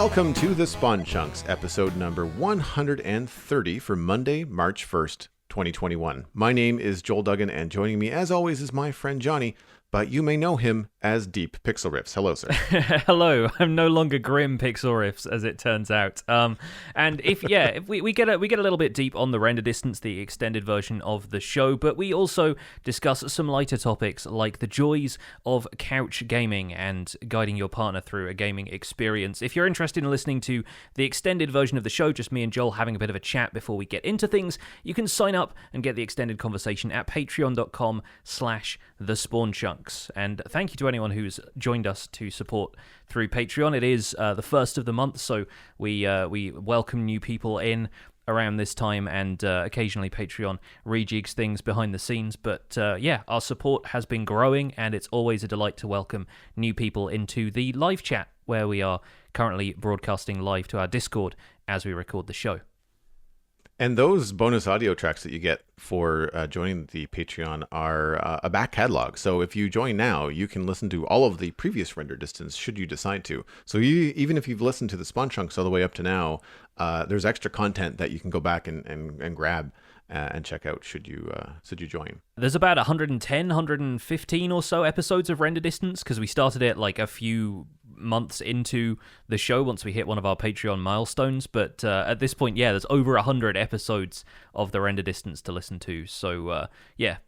Welcome to the Spawn Chunks, episode number 130 for Monday, March 1st, 2021. My name is Joel Duggan, and joining me, as always, is my friend Jonny, but you may know him as Deep Pixel Riffs. Hello, sir. Hello. I'm no longer Grim Pixel Riffs, as it turns out. And if we get a little bit deep on the render distance, the extended version of the show, but we also discuss some lighter topics like the joys of couch gaming and guiding your partner through a gaming experience. If you're interested in listening to the extended version of the show, just me and Joel having a bit of a chat before we get into things, you can sign up and get the extended conversation at patreon.com/thespawnchunks. And thank you to anyone who's joined us to support through Patreon. It is the first of the month, so we welcome new people in around this time, and occasionally Patreon rejigs things behind the scenes. But our support has been growing, and it's always a delight to welcome new people into the live chat, where we are currently broadcasting live to our Discord as we record the show. And those bonus audio tracks that you get for joining the Patreon are a back catalog. So if you join now, you can listen to all of the previous render distance should you decide to. So even if you've listened to the Spawn Chunks all the way up to now, there's extra content that you can go back and grab and check out should you join. There's about 110, 115 or so episodes of Render Distance, because we started it like a few months into the show once we hit one of our Patreon milestones. But at this point, there's over 100 episodes of the Render Distance to listen to. So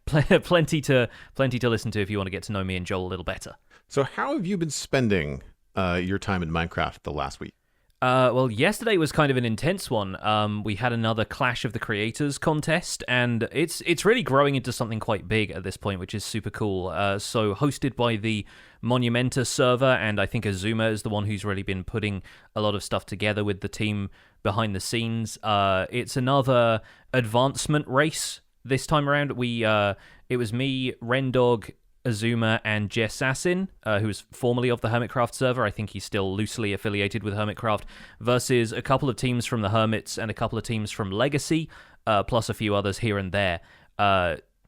plenty to listen to if you want to get to know me and Joel a little better. So how have you been spending your time in Minecraft the last week? Well, yesterday was kind of an intense one. We had another Clash of the Creators contest, and it's really growing into something quite big at this point, which is super cool. So hosted by the Monumenta server, and I think Azuma is the one who's really been putting a lot of stuff together with the team behind the scenes. It's another advancement race this time around. It was me, Rendog, Azuma, and Jessassin, who is formerly of the Hermitcraft server. I think he's still loosely affiliated with Hermitcraft, versus a couple of teams from the Hermits and a couple of teams from Legacy, plus a few others here and there,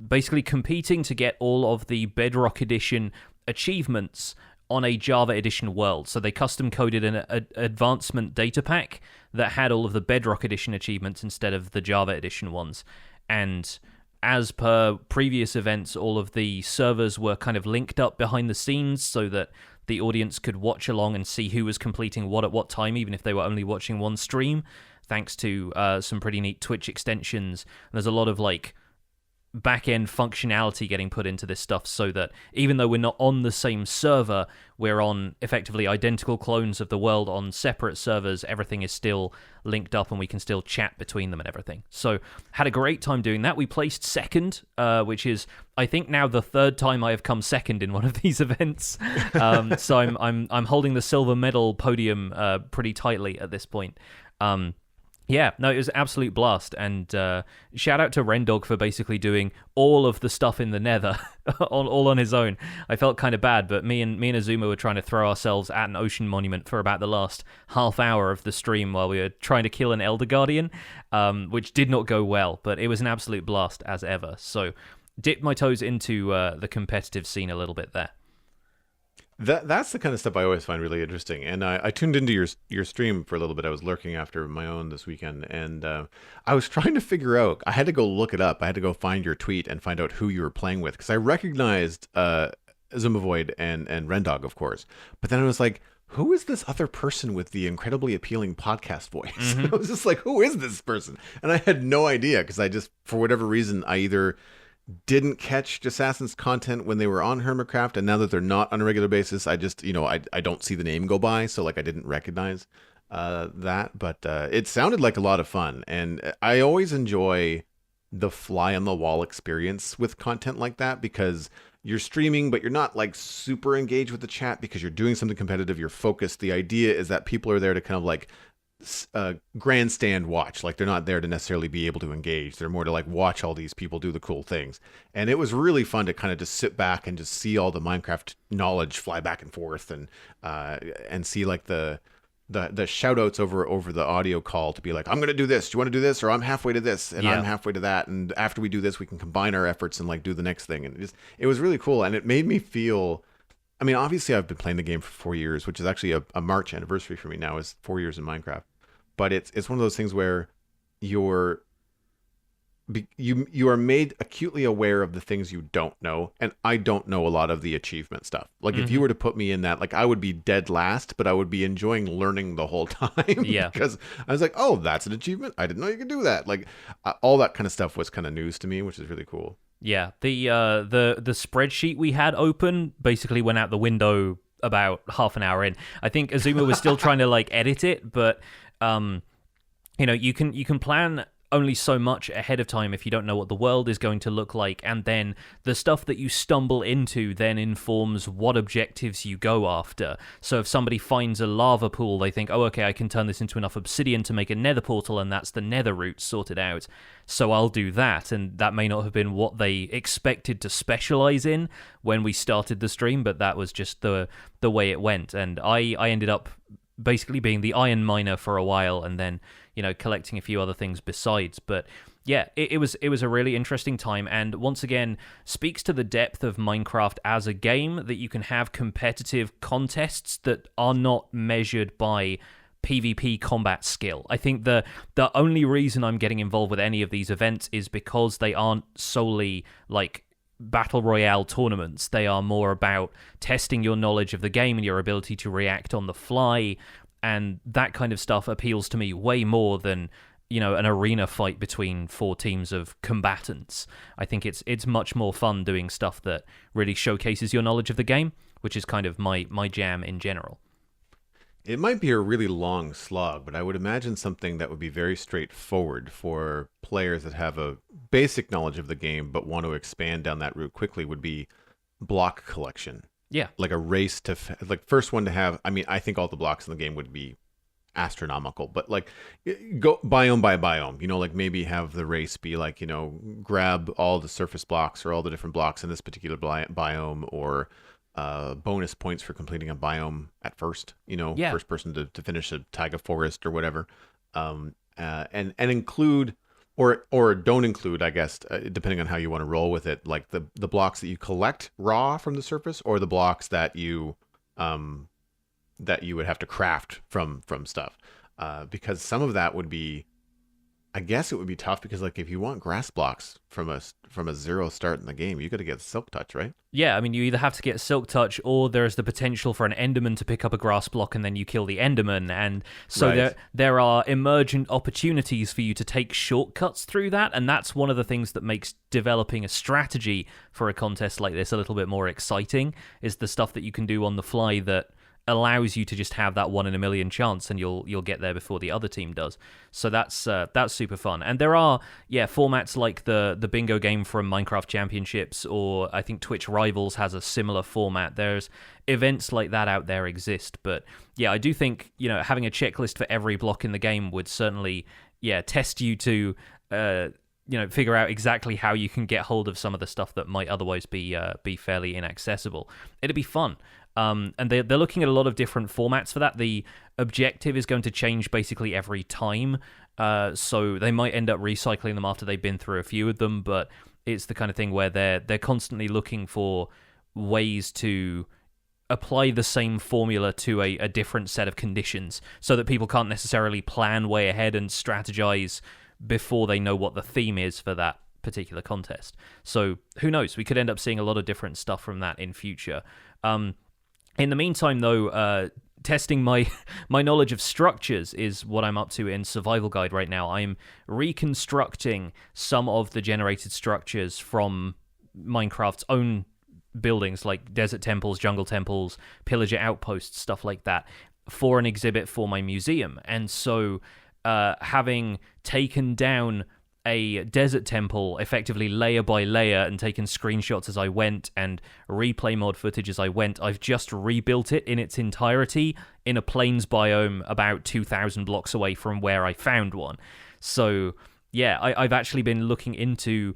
basically competing to get all of the Bedrock Edition achievements on a Java Edition world. So they custom-coded an advancement data pack that had all of the Bedrock Edition achievements instead of the Java Edition ones. And as per previous events, all of the servers were kind of linked up behind the scenes so that the audience could watch along and see who was completing what at what time, even if they were only watching one stream, thanks to some pretty neat Twitch extensions. There's a lot of back-end functionality getting put into this stuff so that even though we're not on the same server, we're on effectively identical clones of the world on separate servers. Everything is still linked up and we can still chat between them and everything. So had a great time doing that. We placed second, which is, I think, now the third time I have come second in one of these events. So I'm holding the silver medal podium pretty tightly at this point. It was an absolute blast, and shout out to Rendog for basically doing all of the stuff in the Nether all on his own. I felt kind of bad, but me and Azuma were trying to throw ourselves at an ocean monument for about the last half hour of the stream while we were trying to kill an Elder Guardian, which did not go well, but it was an absolute blast as ever. So dipped my toes into the competitive scene a little bit there. That's the kind of stuff I always find really interesting. And I tuned into your stream for a little bit. I was lurking after my own this weekend, and I was trying to figure out, I had to go look it up. I had to go find your tweet and find out who you were playing with, because I recognized Zumavoid and Rendog, of course. But then I was like, who is this other person with the incredibly appealing podcast voice? Mm-hmm. I was just like, who is this person? And I had no idea, because I just, for whatever reason, I either didn't catch Assassin's content when they were on Hermitcraft, and now that they're not on a regular basis, I just, I don't see the name go by, so I didn't recognize that. But it sounded like a lot of fun, and I always enjoy the fly on the wall experience with content like that, because you're streaming, but you're not super engaged with the chat because you're doing something competitive. You're focused. The idea is that people are there to kind of grandstand watch. They're not there to necessarily be able to engage. They're more to watch all these people do the cool things. And it was really fun to kind of just sit back and just see all the Minecraft knowledge fly back and forth, and see the shout outs over the audio call to be like, I'm going to do this. Do you want to do this? Or I'm halfway to this and I'm halfway to that. And after we do this, we can combine our efforts and do the next thing. And it was really cool. And it made me feel I mean, obviously, I've been playing the game for 4 years, which is actually a March anniversary for me now. Is 4 years in Minecraft, but it's one of those things where you're you are made acutely aware of the things you don't know, and I don't know a lot of the achievement stuff. Like if you Hmm. were to put me in that, like I would be dead last, but I would be enjoying learning the whole time Yeah. because I was like, oh, that's an achievement. I didn't know you could do that. Like all that kind of stuff was kind of news to me, which is really cool. Yeah, the spreadsheet we had open basically went out the window about half an hour in. I think Azuma was still trying to like edit it, but um, you can plan only so much ahead of time if you don't know what the world is going to look like, and then the stuff that you stumble into then informs what objectives you go after. So if somebody finds a lava pool, they think, oh, okay, I can turn this into enough obsidian to make a nether portal, and that's the nether route sorted out, so I'll do that. And that may not have been what they expected to specialize in when we started the stream, but that was just the way it went. And I ended up basically being the iron miner for a while, and then collecting a few other things besides. But yeah, it was a really interesting time, and once again speaks to the depth of Minecraft as a game, that you can have competitive contests that are not measured by PvP combat skill. I think the only reason I'm getting involved with any of these events is because they aren't solely like battle royale tournaments. They are more about testing your knowledge of the game and your ability to react on the fly, and that kind of stuff appeals to me way more than an arena fight between four teams of combatants. I think it's much more fun doing stuff that really showcases your knowledge of the game, which is kind of my jam in general. It might be a really long slog, but I would imagine something that would be very straightforward for players that have a basic knowledge of the game but want to expand down that route quickly would be block collection. Yeah. Like a race to like first one to have. I mean, I think all the blocks in the game would be astronomical, but like go biome by biome, like maybe have the race be like, grab all the surface blocks or all the different blocks in this particular biome, or bonus points for completing a biome at first, Yeah. first person to finish a taiga forest or whatever. And include or don't include, I guess, depending on how you want to roll with it, like the blocks that you collect raw from the surface, or the blocks that you would have to craft from stuff. Because some of that would be, I guess it would be tough, because like if you want grass blocks from a zero start in the game, you got to get silk touch, right? Yeah, I mean, you either have to get Silk Touch, or there's the potential for an Enderman to pick up a grass block and then you kill the Enderman. And so Right. there are emergent opportunities for you to take shortcuts through that, and that's one of the things that makes developing a strategy for a contest like this a little bit more exciting, is the stuff that you can do on the fly that allows you to just have that 1 in a million chance, and you'll get there before the other team does. So that's super fun. And there are formats like the bingo game from Minecraft Championships, or I think Twitch Rivals has a similar format. There's events like that out there exist, but yeah, I do think having a checklist for every block in the game would certainly test you to figure out exactly how you can get hold of some of the stuff that might otherwise be fairly inaccessible. It'd be fun. And they're looking at a lot of different formats for that. The objective is going to change basically every time, so they might end up recycling them after they've been through a few of them. But it's the kind of thing where they're constantly looking for ways to apply the same formula to a different set of conditions, so that people can't necessarily plan way ahead and strategize before they know what the theme is for that particular contest. So who knows? We could end up seeing a lot of different stuff from that in future. In the meantime, though, testing my knowledge of structures is what I'm up to in Survival Guide right now. I'm reconstructing some of the generated structures from Minecraft's own buildings, like desert temples, jungle temples, pillager outposts, stuff like that, for an exhibit for my museum. And so having taken down a desert temple effectively layer by layer and taken screenshots as I went and replay mod footage as I went, I've just rebuilt it in its entirety in a plains biome about 2,000 blocks away from where I found one. So yeah, I've actually been looking into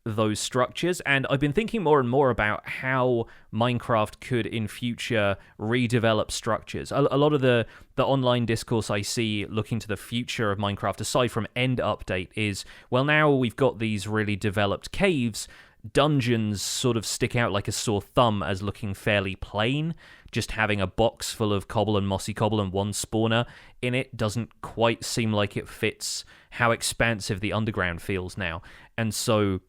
those structures, and I've been thinking more and more about how Minecraft could in future redevelop structures. A lot of the online discourse I see looking to the future of Minecraft, aside from end update, is, well, now we've got these really developed caves, dungeons sort of stick out like a sore thumb as looking fairly plain. Just having a box full of cobble and mossy cobble and one spawner in it doesn't quite seem like it fits how expansive the underground feels now. And so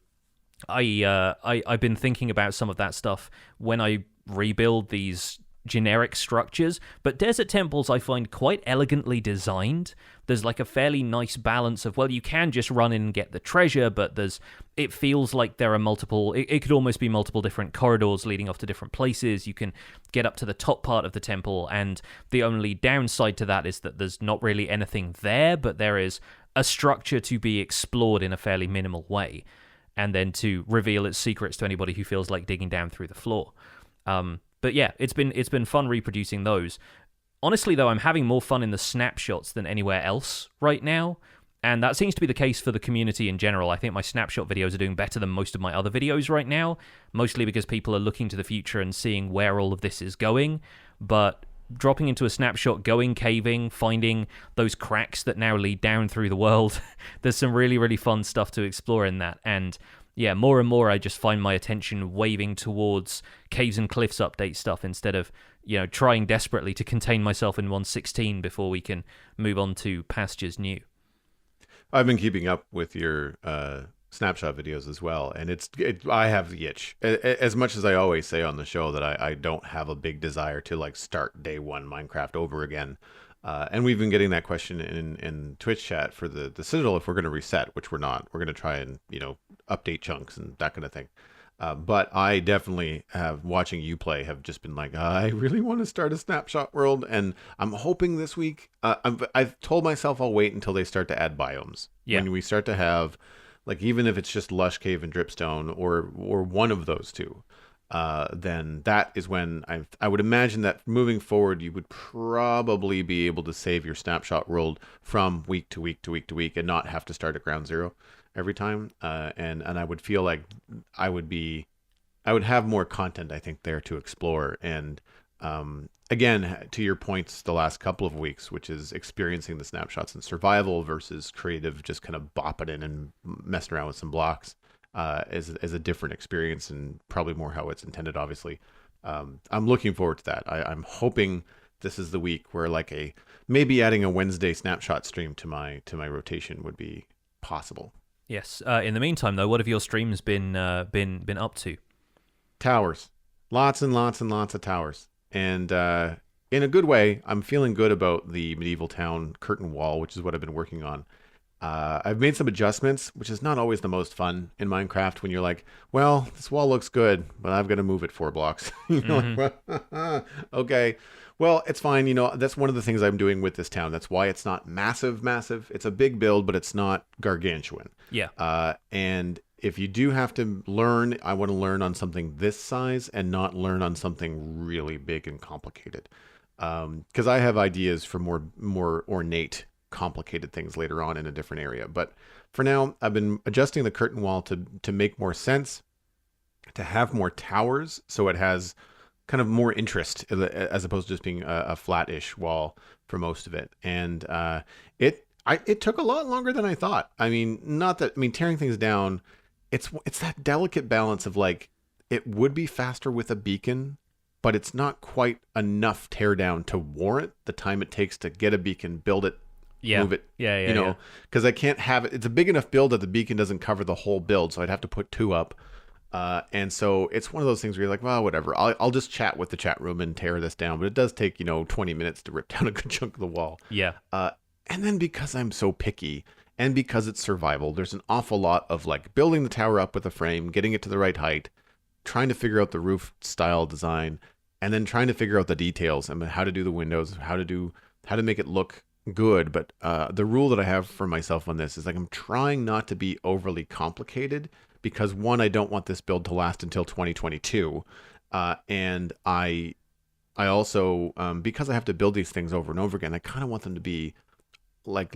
I've been thinking about some of that stuff when I rebuild these generic structures, but desert temples I find quite elegantly designed. There's like a fairly nice balance of, well, you can just run in and get the treasure, but it feels like there are multiple, it could almost be multiple different corridors leading off to different places. You can get up to the top part of the temple, and the only downside to that is that there's not really anything there, but there is a structure to be explored in a fairly minimal way, and then to reveal its secrets to anybody who feels like digging down through the floor. But yeah, it's been fun reproducing those. Honestly, though, I'm having more fun in the snapshots than anywhere else right now, and that seems to be the case for the community in general. I think my snapshot videos are doing better than most of my other videos right now, mostly because people are looking to the future and seeing where all of this is going. But dropping into a snapshot, going caving, finding those cracks that now lead down through the world, there's some really, really fun stuff to explore in that. And yeah, more and more I just find my attention waving towards Caves and Cliffs update stuff instead of, trying desperately to contain myself in 1.16 before we can move on to pastures new. I've been keeping up with your snapshot videos as well, and I have the itch. As much as I always say on the show that I don't have a big desire to like start day one Minecraft over again. And we've been getting that question in Twitch chat for the Citadel if we're going to reset, which we're not. We're going to try and, update chunks and that kind of thing. But I definitely have, watching you play, have just been like, I really want to start a snapshot world. And I'm hoping this week, I've told myself I'll wait until they start to add biomes. Yeah. When we start to have, like, even if it's just Lush Cave and Dripstone or one of those two, then that is when I would imagine that moving forward, you would probably be able to save your snapshot world from week to week to week to week and not have to start at ground zero every time. And I would feel like I would have more content, I think, there to explore. And again, to your points the last couple of weeks, which is experiencing the snapshots in survival versus creative, just kind of bopping in and messing around with some blocks. As a different experience and probably more how it's intended, obviously. I'm looking forward to that. I'm hoping this is the week where maybe adding a Wednesday snapshot stream to my rotation would be possible. Yes. In the meantime, though, what have your streams been up to? Towers. Lots and lots and lots of towers. And in a good way, I'm feeling good about the medieval town curtain wall, which is what I've been working on. I've made some adjustments, which is not always the most fun in Minecraft when you're like, well, this wall looks good, but I've got to move it 4 blocks. Okay, well, it's fine. That's one of the things I'm doing with this town. That's why it's not massive. It's a big build, but it's not gargantuan. Yeah. And if you do have to learn, I want to learn on something this size and not learn on something really big and complicated. Because I have ideas for more ornate, complicated things later on in a different area. But for now, I've been adjusting the curtain wall to make more sense, to have more towers, so it has kind of more interest as opposed to just being a flat-ish wall for most of it. And it took a lot longer than I thought. Tearing things down, it's that delicate balance of like, it would be faster with a beacon, but it's not quite enough teardown to warrant the time it takes to get a beacon, build it, move it, because I can't have it. It's a big enough build that the beacon doesn't cover the whole build, so I'd have to put 2 up. And so it's one of those things where you're like, well, whatever. I'll just chat with the chat room and tear this down, but it does take 20 minutes to rip down a good chunk of the wall. Yeah. And then because I'm so picky and because it's survival, there's an awful lot of like building the tower up with a frame, getting it to the right height, trying to figure out the roof style design, and then trying to figure out the details and how to do the windows, how to make it look good. But the rule that I have for myself on this is like, I'm trying not to be overly complicated because one, I don't want this build to last until 2022. And I also, because I have to build these things over and over again, I kind of want them to be like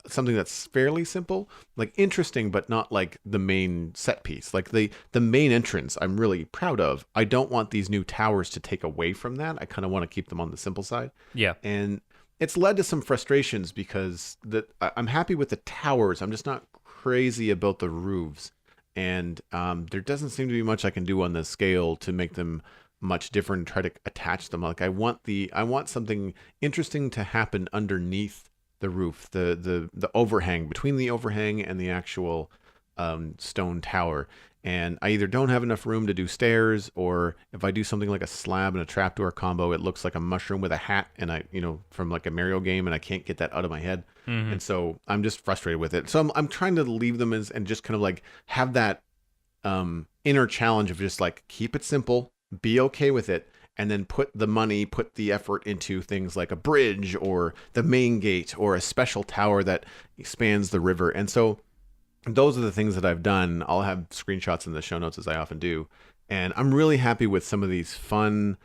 something that's fairly simple, like interesting, but not like the main set piece. Like the main entrance I'm really proud of. I don't want these new towers to take away from that. I kind of want to keep them on the simple side. Yeah. And it's led to some frustrations because I'm happy with the towers. I'm just not crazy about the roofs. and there doesn't seem to be much I can do on the scale to make them much different and try to attach them. Like I want something interesting to happen underneath the roof, the overhang, between the overhang and the actual stone tower. And I either don't have enough room to do stairs, or if I do something like a slab and a trapdoor combo, it looks like a mushroom with a hat, and from like a Mario game, and I can't get that out of my head. Hmm. And so I'm just frustrated with it. So I'm trying to leave them as, and just kind of like have that inner challenge of just like keep it simple, be okay with it, and then put the effort into things like a bridge or the main gate or a special tower that spans the river. And so those are the things that I've done. I'll have screenshots in the show notes, as I often do. And I'm really happy with some of these fun,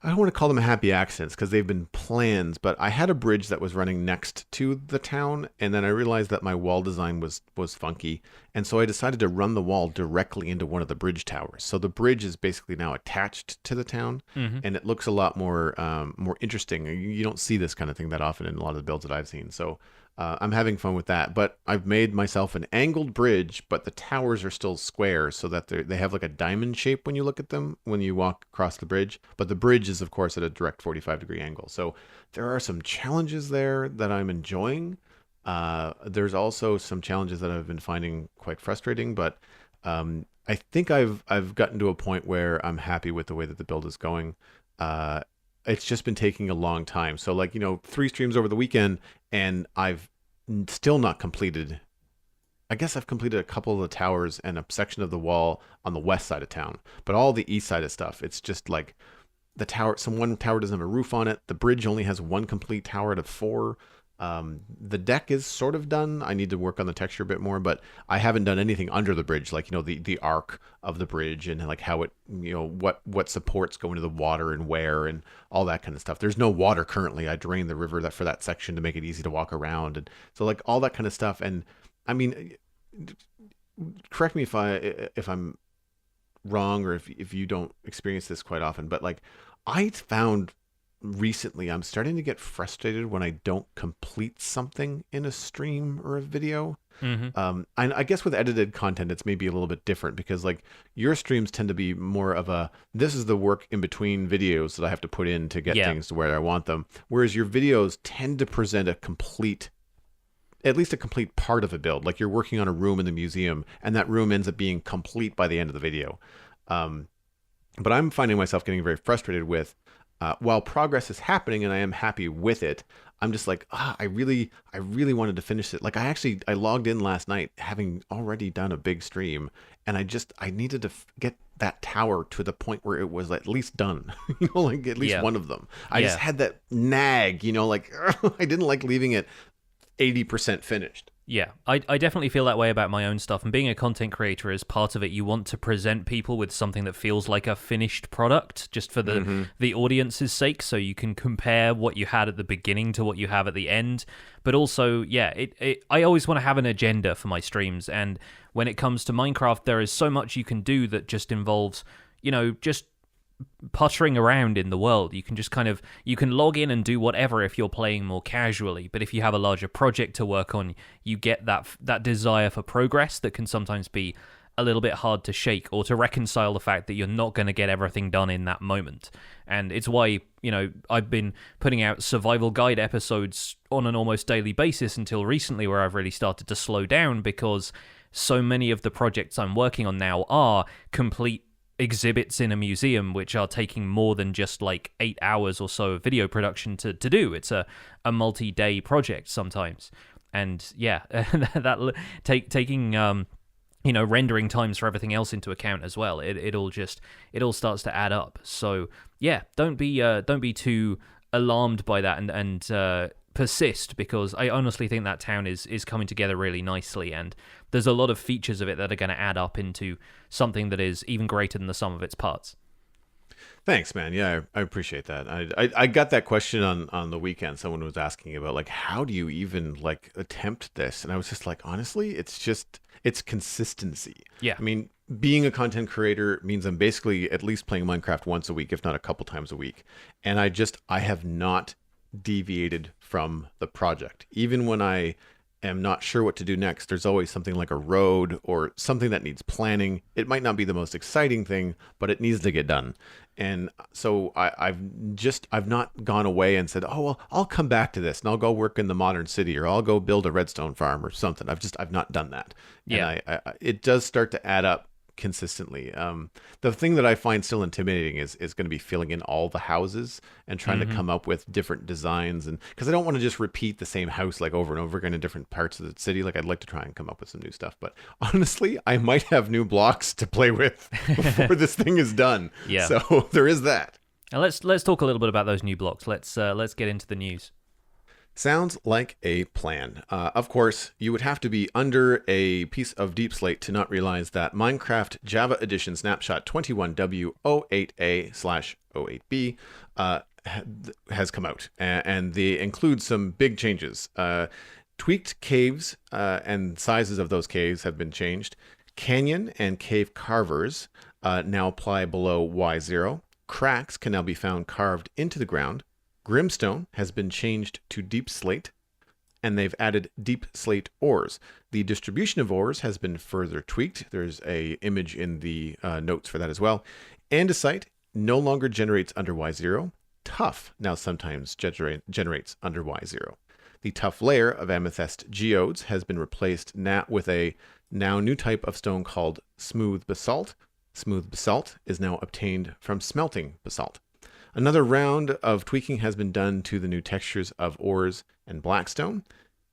I don't want to call them happy accidents because they've been plans, but I had a bridge that was running next to the town, and then I realized that my wall design was funky, and so I decided to run the wall directly into one of the bridge towers. So the bridge is basically now attached to the town, Hmm. and it looks a lot more more interesting. You don't see this kind of thing that often in a lot of the builds that I've seen. So I'm having fun with that, but I've made myself an angled bridge, but the towers are still square so that they have like a diamond shape when you look at them when you walk across the bridge. But the bridge is, of course, at a direct 45-degree angle. So there are some challenges there that I'm enjoying. There's also some challenges that I've been finding quite frustrating, but I think I've gotten to a point where I'm happy with the way that the build is going. It's just been taking a long time. So like, 3 streams over the weekend, and I've still not completed. I guess I've completed a couple of the towers and a section of the wall on the west side of town, but all the east side of stuff, it's just like one tower doesn't have a roof on it. The bridge only has one complete tower out of 4. The deck is sort of done. I need to work on the texture a bit more, but I haven't done anything under the bridge, like the arc of the bridge and like how it what supports go into the water and where and all that kind of stuff. There's no water currently. I drained the river for that section to make it easy to walk around, and so like all that kind of stuff. And I mean, correct me if I'm wrong, or if you don't experience this quite often, but like I found recently I'm starting to get frustrated when I don't complete something in a stream or a video. Hmm. And I guess with edited content, it's maybe a little bit different because like your streams tend to be more of this is the work in between videos that I have to put in to get things to where I want them. Whereas your videos tend to present at least a complete part of a build. Like you're working on a room in the museum, and that room ends up being complete by the end of the video. But I'm finding myself getting very frustrated with, while progress is happening and I am happy with it, I'm just like, I really wanted to finish it. Like I logged in last night having already done a big stream, and I needed to get that tower to the point where it was at least done, like at least one of them. I just had that nag, like I didn't like leaving it 80% finished. Yeah, I definitely feel that way about my own stuff. And being a content creator is part of it. You want to present people with something that feels like a finished product, just for the audience's sake, so you can compare what you had at the beginning to what you have at the end. But also, yeah, I always want to have an agenda for my streams. And when it comes to Minecraft, there is so much you can do that just involves, just puttering around in the world. You can log in and do whatever if you're playing more casually, but if you have a larger project to work on, you get that desire for progress that can sometimes be a little bit hard to shake, or to reconcile the fact that you're not going to get everything done in that moment. And it's why, I've been putting out survival guide episodes on an almost daily basis until recently, where I've really started to slow down, because so many of the projects I'm working on now are complete exhibits in a museum, which are taking more than just like 8 hours or so of video production to do. It's a multi-day project sometimes. And yeah, taking rendering times for everything else into account as well. It all starts to add up. So yeah, don't be too alarmed by that, and persist, because I honestly think that town is coming together really nicely, and there's a lot of features of it that are going to add up into something that is even greater than the sum of its parts. Thanks, man. Yeah, I appreciate that. I got that question on the weekend. Someone was asking about like, how do you even like attempt this? And I was just like, honestly, it's consistency. Yeah. I mean, being a content creator means I'm basically at least playing Minecraft once a week, if not a couple times a week. And I have not deviated from the project. Even when I am not sure what to do next, there's always something like a road or something that needs planning. It might not be the most exciting thing, but it needs to get done. And so I've not gone away and said, oh, well, I'll come back to this and I'll go work in the modern city, or I'll go build a redstone farm or something. I've not done that. Yeah. And it does start to add up consistently. The thing that I find still intimidating is going to be filling in all the houses and trying to come up with different designs, and because I don't want to just repeat the same house like over and over again in different parts of the city. Like, I'd like to try and come up with some new stuff, but honestly, I might have new blocks to play with before this thing is done. Yeah. So there is that. Now let's talk a little bit about those new blocks. Let's get into the news. Sounds like a plan. Of course, you would have to be under a piece of Deepslate to not realize that Minecraft Java Edition Snapshot 21W08A/08B has come out, and they include some big changes. Tweaked caves and sizes of those caves have been changed. Canyon and cave carvers now apply below Y0. Cracks can now be found carved into the ground. Grimstone has been changed to Deepslate, and they've added Deepslate ores. The distribution of ores has been further tweaked. There's a image in the notes for that as well. Andesite no longer generates under Y0. Tuff now sometimes generates under Y0. The tuff layer of amethyst geodes has been replaced with a now new type of stone called smooth basalt. Smooth basalt is now obtained from smelting basalt. Another round of tweaking has been done to the new textures of ores and blackstone.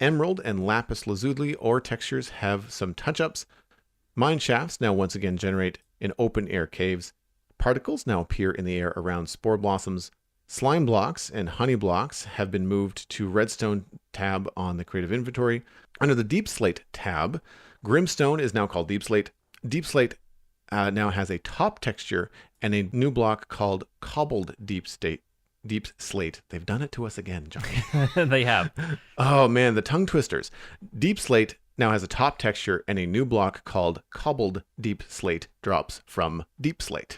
Emerald and lapis lazuli ore textures have some touch-ups. Mine shafts now once again generate in open-air caves. Particles now appear in the air around spore blossoms. Slime blocks and honey blocks have been moved to redstone tab on the creative inventory. Under the Deepslate tab, Grimstone is now called Deepslate. Deepslate now has a top texture and a new block called cobbled Deepslate. They've done it to us again, Johnny. They have. Oh man, the tongue twisters. Deepslate now has a top texture and a new block called cobbled Deepslate drops from Deepslate.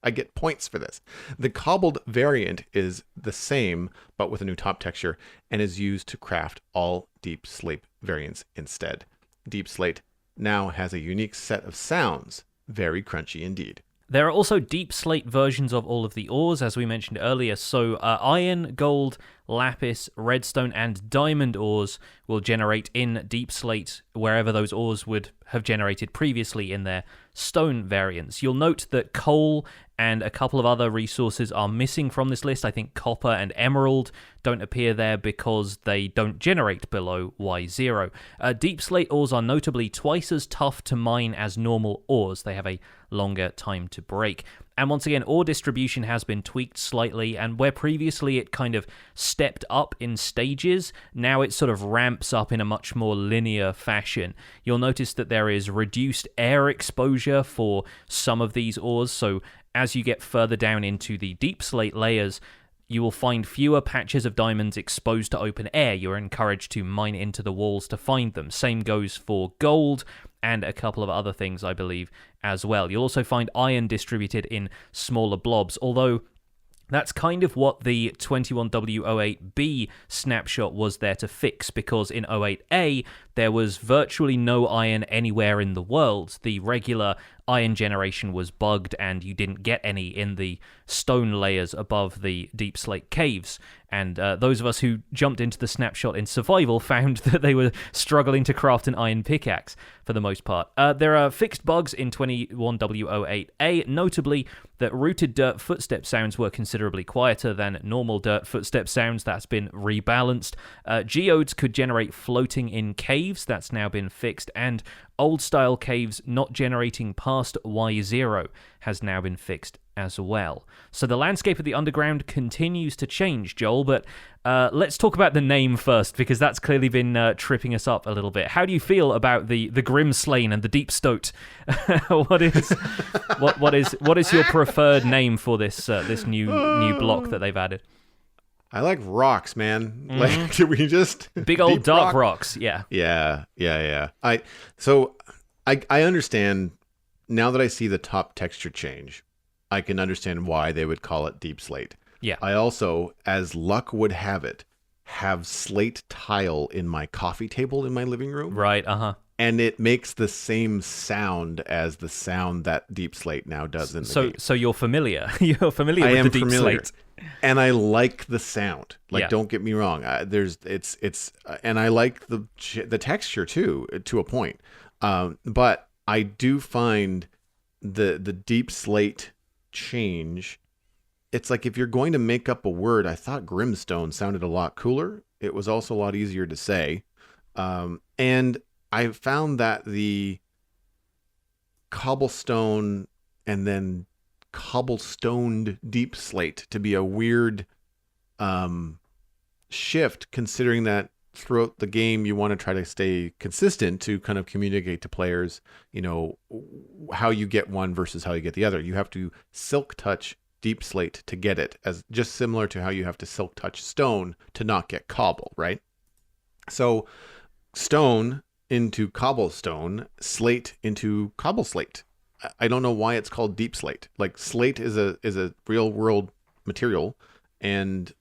I get points for this. The cobbled variant is the same, but with a new top texture, and is used to craft all Deepslate variants instead. Deepslate now has a unique set of sounds. Very crunchy indeed. There are also Deepslate versions of all of the ores, as we mentioned earlier. So iron, gold, lapis, redstone, and diamond ores will generate in Deepslate wherever those ores would have generated previously in their stone variants. You'll note that coal and a couple of other resources are missing from this list. I think copper and emerald don't appear there because they don't generate below Y0. Deepslate ores are notably twice as tough to mine as normal ores. They have a longer time to break. And once again, ore distribution has been tweaked slightly, and where previously it kind of stepped up in stages, now it sort of ramps up in a much more linear fashion. You'll notice that there is reduced air exposure for some of these ores, so as you get further down into the Deepslate layers, you will find fewer patches of diamonds exposed to open air. You're encouraged to mine into the walls to find them. Same goes for gold and a couple of other things, I believe, as well. You'll also find iron distributed in smaller blobs, although that's kind of what the 21W08B snapshot was there to fix, because in 08A, there was virtually no iron anywhere in the world. The regular iron generation was bugged, and you didn't get any in the stone layers above the Deepslate caves. And those of us who jumped into the snapshot in survival found that they were struggling to craft an iron pickaxe for the most part. There are fixed bugs in 21W08A, notably that rooted dirt footstep sounds were considerably quieter than normal dirt footstep sounds. That's been rebalanced. Geodes could generate floating in caves. That's now been fixed. And old-style caves not generating past Y0 has now been fixed as well. So the landscape of the underground continues to change, Joel, but let's talk about the name first, because that's clearly been tripping us up a little bit. How do you feel about the Grimstone and the Deepstote? what is your preferred name for this new block that they've added? I like rocks, man. Like, do we just big old dark rocks? Yeah. Yeah. I understand now that I see the top texture change. I can understand why they would call it Deepslate. Yeah. I also, as luck would have it, have slate tile in my coffee table in my living room, Right, uh-huh. and it makes the same sound as the sound that Deepslate now does in the game. So you're familiar. You're familiar I with am the deep familiar, slate. and I like the sound. Like, Yeah. don't get me wrong. And I like the texture too, to a point. But I do find the deep slate change. It's like, if you're going to make up a word, I thought Grimstone sounded a lot cooler. It was also a lot easier to say, and I found that the cobblestone and then cobblestoned deep slate to be a weird shift, considering that throughout the game you want to try to stay consistent to kind of communicate to players, how you get one versus how you get the other. You have to silk touch deep slate to get it, as just similar to how you have to silk touch stone to not get cobble, right? So stone into cobblestone, slate into cobble slate. I don't know why it's called deep slate. Like, slate is a real world material, and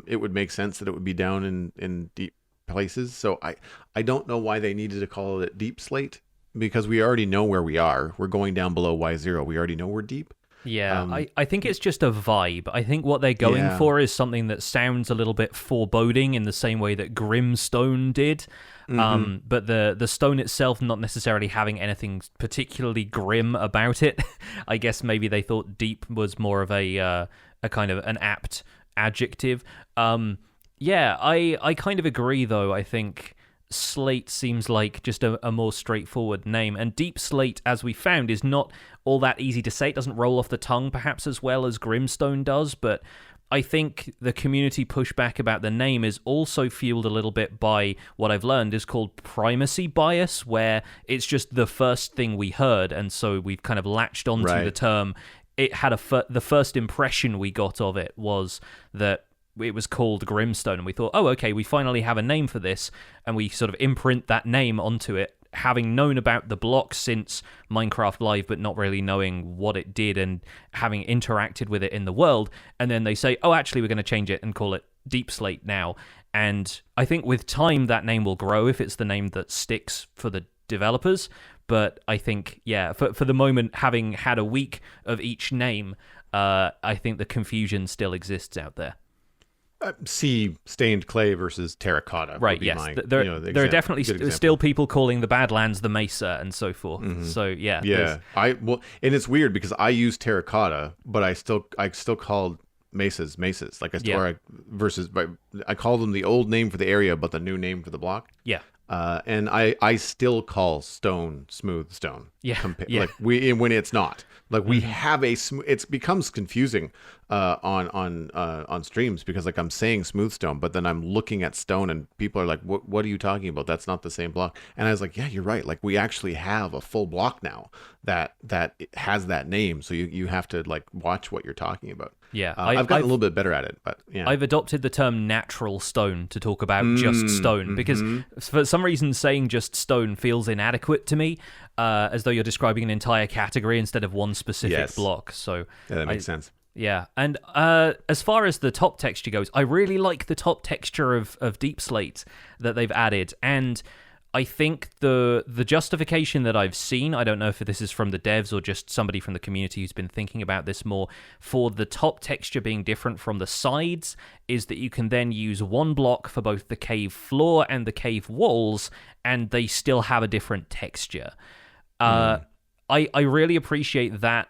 it would make sense that it would be down in deep places. So I don't know why they needed to call it deep slate, because we already know where we are. We're going down below Y0. We already know we're deep. Yeah, I think it's just a vibe. I think what they're going for is something that sounds a little bit foreboding, in the same way that Grimstone did. But the stone itself not necessarily having anything particularly grim about it. I guess maybe they thought deep was more of a kind of an apt adjective. Yeah, I kind of agree, though. I think slate seems like just a more straightforward name, and deep slate, as we found, is not all that easy to say. It doesn't roll off the tongue perhaps as well as Grimstone does, but I think the community pushback about the name is also fueled a little bit by what I've learned is called primacy bias, where it's just the first thing we heard, and so we've kind of latched onto the term. It had the first impression we got of it was that it was called Grimstone, and we thought, oh, okay, we finally have a name for this, and we sort of imprint that name onto it, having known about the block since Minecraft Live, but not really knowing what it did and having interacted with it in the world. And then they say, oh, actually, we're going to change it and call it Deepslate now. And I think with time, that name will grow if it's the name that sticks for the developers. But I think, yeah, for the moment, having had a week of each name, I think the confusion still exists out there. See stained clay versus terracotta. Right, yes. There are definitely still people calling the Badlands the Mesa and so forth. Mm-hmm. So, yeah. Yeah. And it's weird because I use terracotta, but I still called mesas. Like, I call them the old name for the area, but the new name for the block. Yeah. And I still call stone smooth stone. Yeah. Like, when it's not. Like, we have it becomes confusing on streams, because, like, I'm saying smooth stone, but then I'm looking at stone and people are like, what are you talking about? That's not the same block. And I was like, yeah, you're right. Like, we actually have a full block now that has that name. So you have to, like, watch what you're talking about. Yeah. I've gotten a little bit better at it, but yeah. I've adopted the term natural stone to talk about just stone, because for some reason saying just stone feels inadequate to me, as though you're describing an entire category instead of one specific block. So yeah, that makes sense. Yeah, and as far as the top texture goes, I really like the top texture of Deepslate that they've added, and I think the justification that I've seen, I don't know if this is from the devs or just somebody from the community who's been thinking about this more, for the top texture being different from the sides, is that you can then use one block for both the cave floor and the cave walls, and they still have a different texture. I really appreciate that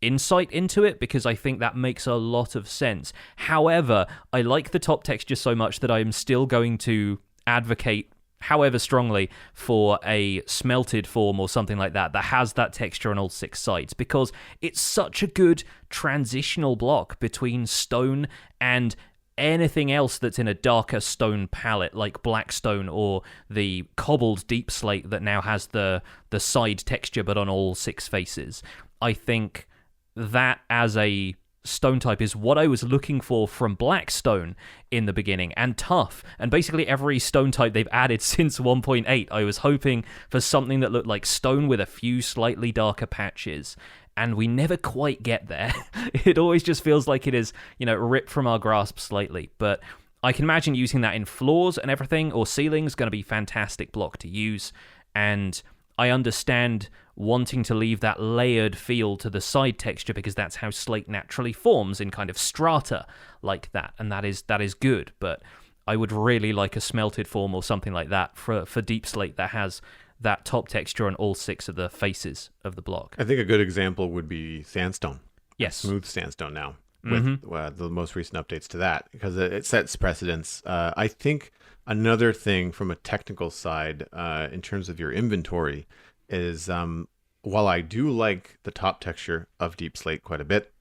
insight into it, because I think that makes a lot of sense. However, I like the top texture so much that I am still going to advocate, however strongly, for a smelted form or something like that has that texture on all 6 sides, because it's such a good transitional block between stone and anything else that's in a darker stone palette, like blackstone or the cobbled deep slate that now has the side texture but on all 6 faces. I think that as a stone type is what I was looking for from Blackstone in the beginning, and Tough, and basically every stone type they've added since 1.8. I was hoping for something that looked like stone with a few slightly darker patches, and we never quite get there. It always just feels like it is, ripped from our grasp slightly. But I can imagine using that in floors and everything, or ceilings, going to be fantastic block to use. And I understand wanting to leave that layered feel to the side texture because that's how slate naturally forms in kind of strata like that, and that is good. But I would really like a smelted form or something like that for Deep Slate that has that top texture on all 6 of the faces of the block. I think a good example would be sandstone. Yes. Smooth sandstone now with the most recent updates to that, because it sets precedence. I think another thing from a technical side in terms of your inventory is while I do like the top texture of Deep Slate quite a bit,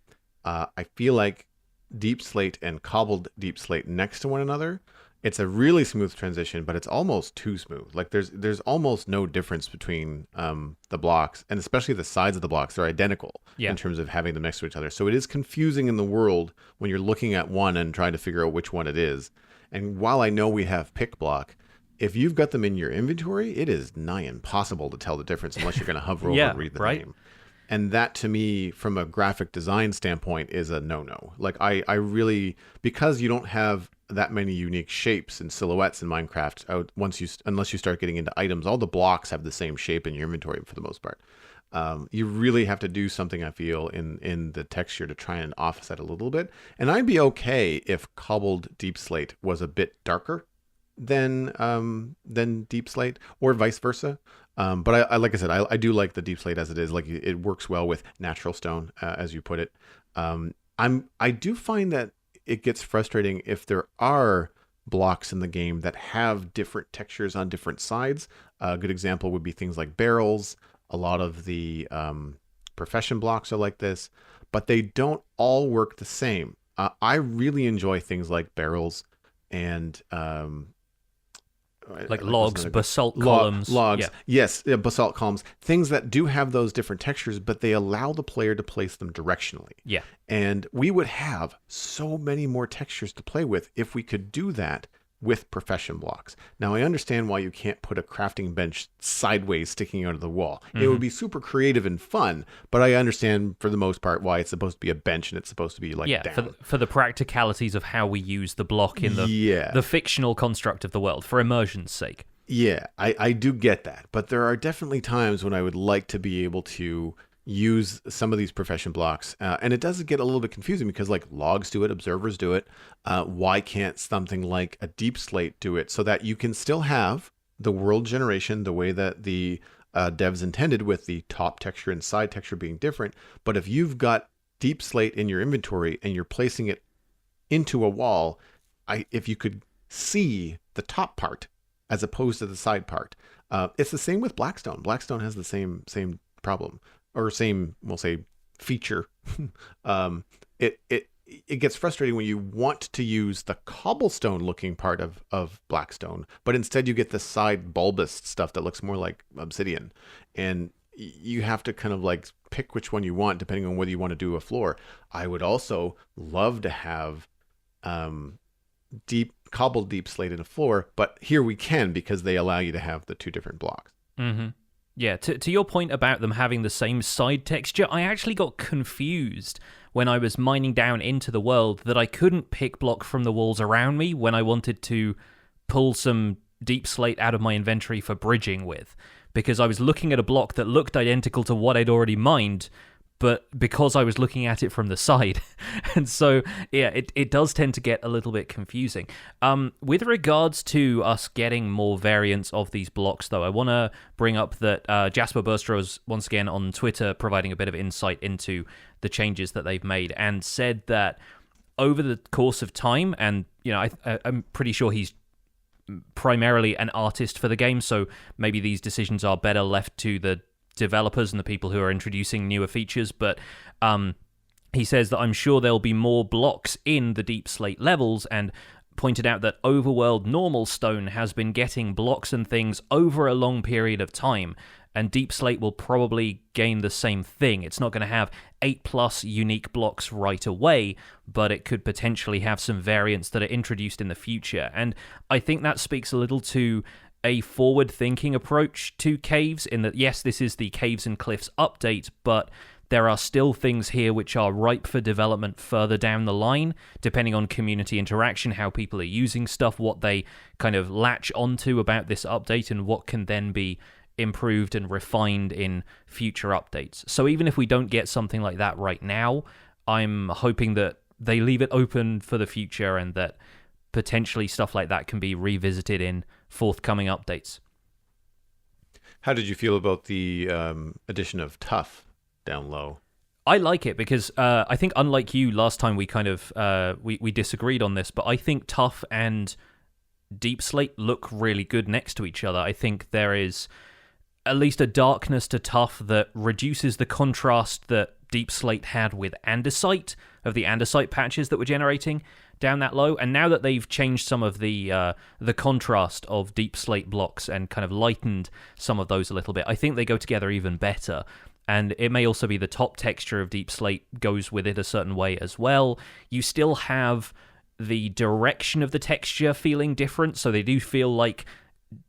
I feel like Deep Slate and cobbled Deep Slate next to one another, it's a really smooth transition, but it's almost too smooth. Like there's almost no difference between the blocks, and especially the sides of the blocks. They're identical in terms of having them next to each other. So it is confusing in the world when you're looking at one and trying to figure out which one it is. And while I know we have pick block, if you've got them in your inventory, it is nigh impossible to tell the difference unless you're going to hover over and read the name. And that, to me, from a graphic design standpoint, is a no-no. Like, I really, because you don't have that many unique shapes and silhouettes in Minecraft, unless you start getting into items, all the blocks have the same shape in your inventory for the most part. You really have to do something, I feel, in the texture to try and offset a little bit. And I'd be okay if cobbled Deep Slate was a bit darker than Deep Slate, or vice versa. But I like I said, I do like the Deep Slate as it is. Like, it works well with natural stone, as you put it. I do find that it gets frustrating if there are blocks in the game that have different textures on different sides. A good example would be things like barrels. A lot of the profession blocks are like this, but they don't all work the same. I really enjoy things like barrels and like logs, basalt columns. Logs, yes, basalt columns. Things that do have those different textures, but they allow the player to place them directionally. Yeah. And we would have so many more textures to play with if we could do that with profession blocks. Now, I understand why you can't put a crafting bench sideways sticking out of the wall. It would be super creative and fun, but I understand for the most part why it's supposed to be a bench and it's supposed to be like down. For the practicalities of how we use the block in the fictional construct of the world, for immersion's sake. Yeah, I do get that, but there are definitely times when I would like to be able to use some of these profession blocks, and it does get a little bit confusing because, like, logs do it, observers do it. Why can't something like a Deep Slate do it, so that you can still have the world generation the way that the devs intended, with the top texture and side texture being different? But if you've got Deep Slate in your inventory and you're placing it into a wall, if you could see the top part as opposed to the side part. It's the same with Blackstone. Blackstone has the same problem, or same, we'll say, feature. It gets frustrating when you want to use the cobblestone looking part of Blackstone, but instead you get the side bulbous stuff that looks more like obsidian, and you have to kind of like pick which one you want depending on whether you want to do a floor. I would also love to have cobbled Deep Slate in a floor, but here we can because they allow you to have the two different blocks. Mm-hmm. Yeah, to your point about them having the same side texture, I actually got confused when I was mining down into the world that I couldn't pick block from the walls around me when I wanted to pull some Deep Slate out of my inventory for bridging with, because I was looking at a block that looked identical to what I'd already mined, but because I was looking at it from the side. And so, yeah, it does tend to get a little bit confusing. With regards to us getting more variants of these blocks, though, I want to bring up that Jasper Burstro is once again on Twitter providing a bit of insight into the changes that they've made, and said that over the course of time, and I'm pretty sure he's primarily an artist for the game, so maybe these decisions are better left to the developers and the people who are introducing newer features, but he says that I'm sure there'll be more blocks in the Deep Slate levels, and pointed out that overworld normal stone has been getting blocks and things over a long period of time, and Deep Slate will probably gain the same thing. It's not going to have 8+ unique blocks right away, but it could potentially have some variants that are introduced in the future, and I think that speaks a little to a forward-thinking approach to caves, in that, yes, this is the Caves and Cliffs update, but there are still things here which are ripe for development further down the line, depending on community interaction, how people are using stuff, what they kind of latch onto about this update, and what can then be improved and refined in future updates. So even if we don't get something like that right now, I'm hoping that they leave it open for the future and that potentially stuff like that can be revisited in forthcoming updates. How did you feel about the addition of tough down low? I like it because I think, unlike you, last time we kind of we disagreed on this, but I think tough and Deepslate look really good next to each other. I think there is at least a darkness to tough that reduces the contrast that Deepslate had with andesite, of the andesite patches that were generating down that low. And now that they've changed some of the contrast of Deepslate blocks and kind of lightened some of those a little bit, I think they go together even better. And it may also be the top texture of Deepslate goes with it a certain way as well. You still have the direction of the texture feeling different, so they do feel like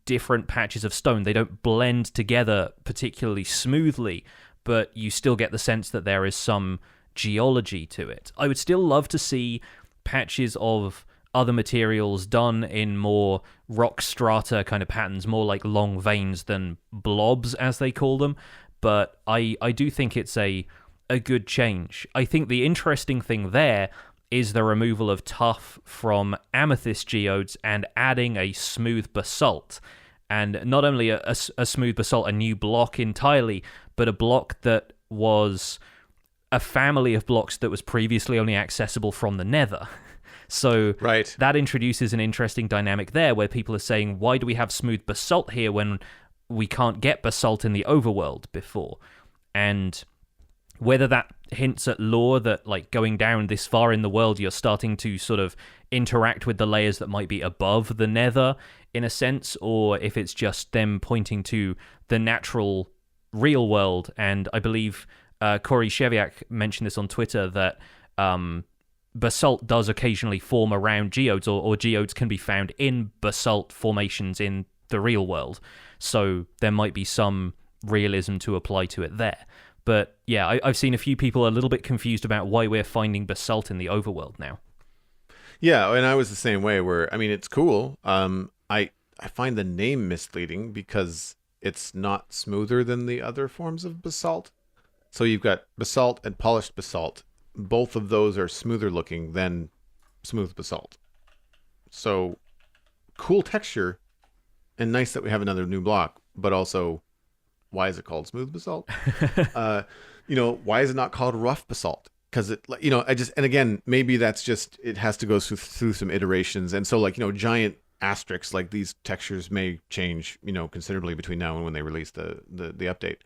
different patches of stone. They don't blend together particularly smoothly, but you still get the sense that there is some geology to it. I would still love to see patches of other materials done in more rock strata kind of patterns, more like long veins than blobs, as they call them. But I do think it's a good change. I think the interesting thing there is the removal of tough from amethyst geodes and adding a smooth basalt. And not only a smooth basalt, a new block entirely, but a block that was a family of blocks that was previously only accessible from the Nether. So right. That introduces an interesting dynamic there where people are saying, why do we have smooth basalt here when we can't get basalt in the overworld before? And whether that hints at lore that, like, going down this far in the world, you're starting to sort of interact with the layers that might be above the Nether, in a sense, or if it's just them pointing to the natural real world. And I believe Corey Cheviak mentioned this on Twitter, that basalt does occasionally form around geodes, or geodes can be found in basalt formations in the real world. So there might be some realism to apply to it there. But yeah, I've seen a few people a little bit confused about why we're finding basalt in the overworld now. Yeah, and I was the same way, where, I mean, it's cool. I find the name misleading because it's not smoother than the other forms of basalt. So you've got basalt and polished basalt. Both of those are smoother looking than smooth basalt. So cool texture, and nice that we have another new block, but also, why is it called smooth basalt? Why is it not called rough basalt? Because and again, maybe that's just, it has to go through some iterations. And so, giant asterisks, like, these textures may change, considerably between now and when they release the update.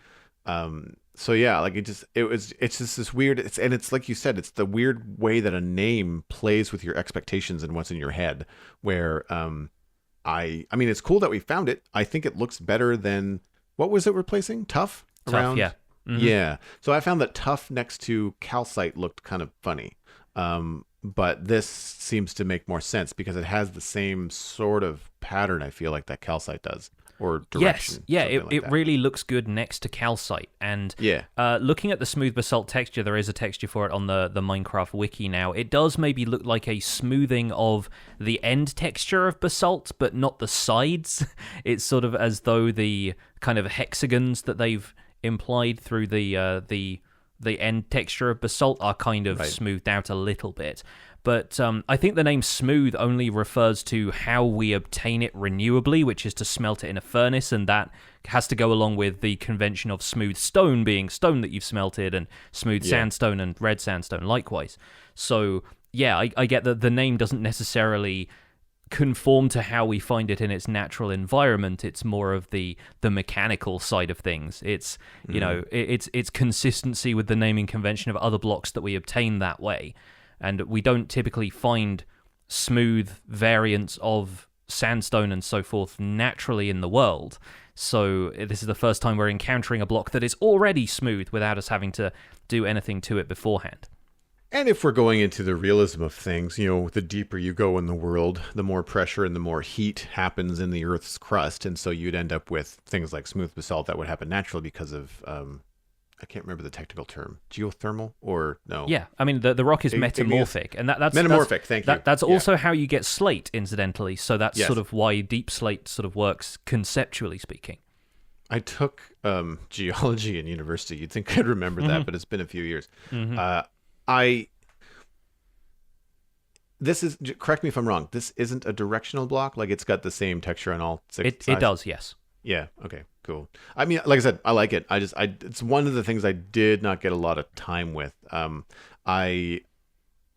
So yeah, it's just this weird, it's like you said, it's the weird way that a name plays with your expectations and what's in your head, where, I mean, it's cool that we found it. I think it looks better than, what was it replacing? Tough? Tough, yeah. Mm-hmm. Yeah. So I found that tough next to calcite looked kind of funny. But this seems to make more sense because it has the same sort of pattern, I feel like, that calcite does. Or direction. Yes, yeah, it really looks good next to calcite. And yeah. Looking at the smooth basalt texture, there is a texture for it on the Minecraft wiki now. It does maybe look like a smoothing of the end texture of basalt, but not the sides. It's sort of as though the kind of hexagons that they've implied through the end texture of basalt are kind of smoothed out a little bit. But I think the name smooth only refers to how we obtain it renewably, which is to smelt it in a furnace, and that has to go along with the convention of smooth stone being stone that you've smelted, and smooth sandstone and red sandstone likewise. So yeah, I get that the name doesn't necessarily conform to how we find it in its natural environment. It's more of the mechanical side of things. It's it's consistency with the naming convention of other blocks that we obtain that way. And we don't typically find smooth variants of sandstone and so forth naturally in the world. So this is the first time we're encountering a block that is already smooth without us having to do anything to it beforehand. And if we're going into the realism of things, the deeper you go in the world, the more pressure and the more heat happens in the Earth's crust. And so you'd end up with things like smooth basalt that would happen naturally because of I can't remember the technical term. Geothermal or no? Yeah, I mean the rock is metamorphic, and that's metamorphic. Thank you. That's also how you get slate, incidentally. So that's Yes. sort of why Deepslate sort of works conceptually speaking. I took geology in university. You'd think I'd remember that, but it's been a few years. I This is, correct me if I'm wrong, this isn't a directional block? Like, it's got the same texture on all six sides? It does, yes. Yeah, okay, cool. I mean, like I said, I like it. It's one of the things I did not get a lot of time with.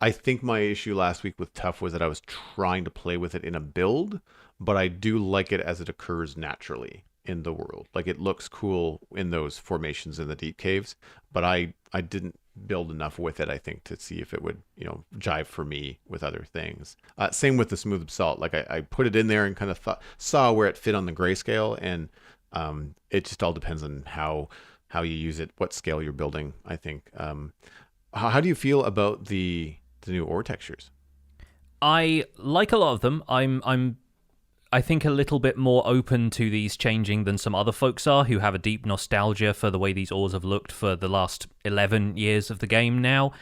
I think my issue last week with Tough was that I was trying to play with it in a build, but I do like it as it occurs naturally in the world. Like, it looks cool in those formations in the deep caves, but I didn't build enough with it, I think, to see if it would, jive for me with other things. Same with the smooth basalt. Like, I put it in there and kind of saw where it fit on the grayscale, and it just all depends on how you use it, what scale you're building, I think. How do you feel about the new ore textures? I like a lot of them. I think a little bit more open to these changing than some other folks are, who have a deep nostalgia for the way these ores have looked for the last 11 years of the game now.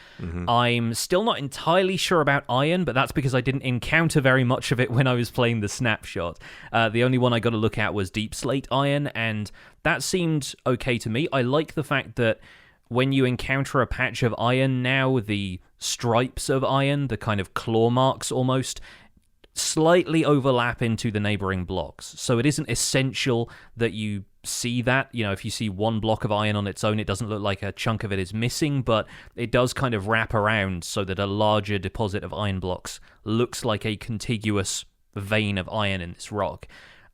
I'm still not entirely sure about iron, but that's because I didn't encounter very much of it when I was playing the Snapshot. The only one I got to look at was Deepslate iron, and that seemed okay to me. I like the fact that when you encounter a patch of iron now, the stripes of iron, the kind of claw marks almost, slightly overlap into the neighboring blocks. So it isn't essential that you see that. If you see one block of iron on its own, it doesn't look like a chunk of it is missing, but it does kind of wrap around so that a larger deposit of iron blocks looks like a contiguous vein of iron in this rock.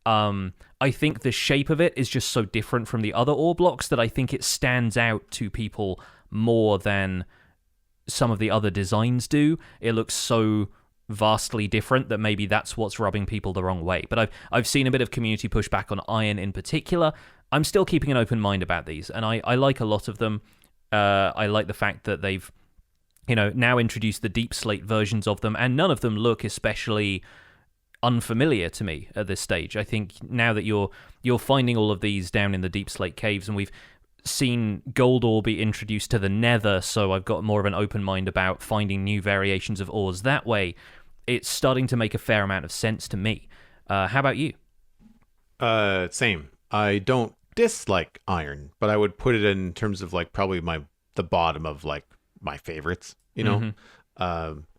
I think the shape of it is just so different from the other ore blocks that I think it stands out to people more than some of the other designs do. It looks so vastly different that maybe that's what's rubbing people the wrong way. But I've seen a bit of community pushback on iron in particular. I'm still keeping an open mind about these, and I like a lot of them. I like the fact that they've now introduced the Deepslate versions of them, and none of them look especially unfamiliar to me at this stage. I think now that you're finding all of these down in the Deepslate caves, and we've seen gold ore be introduced to the Nether, so I've got more of an open mind about finding new variations of ores that way. It's starting to make a fair amount of sense to me. How about you? Same. I don't dislike iron, but I would put it in terms of like probably the bottom of like my favorites.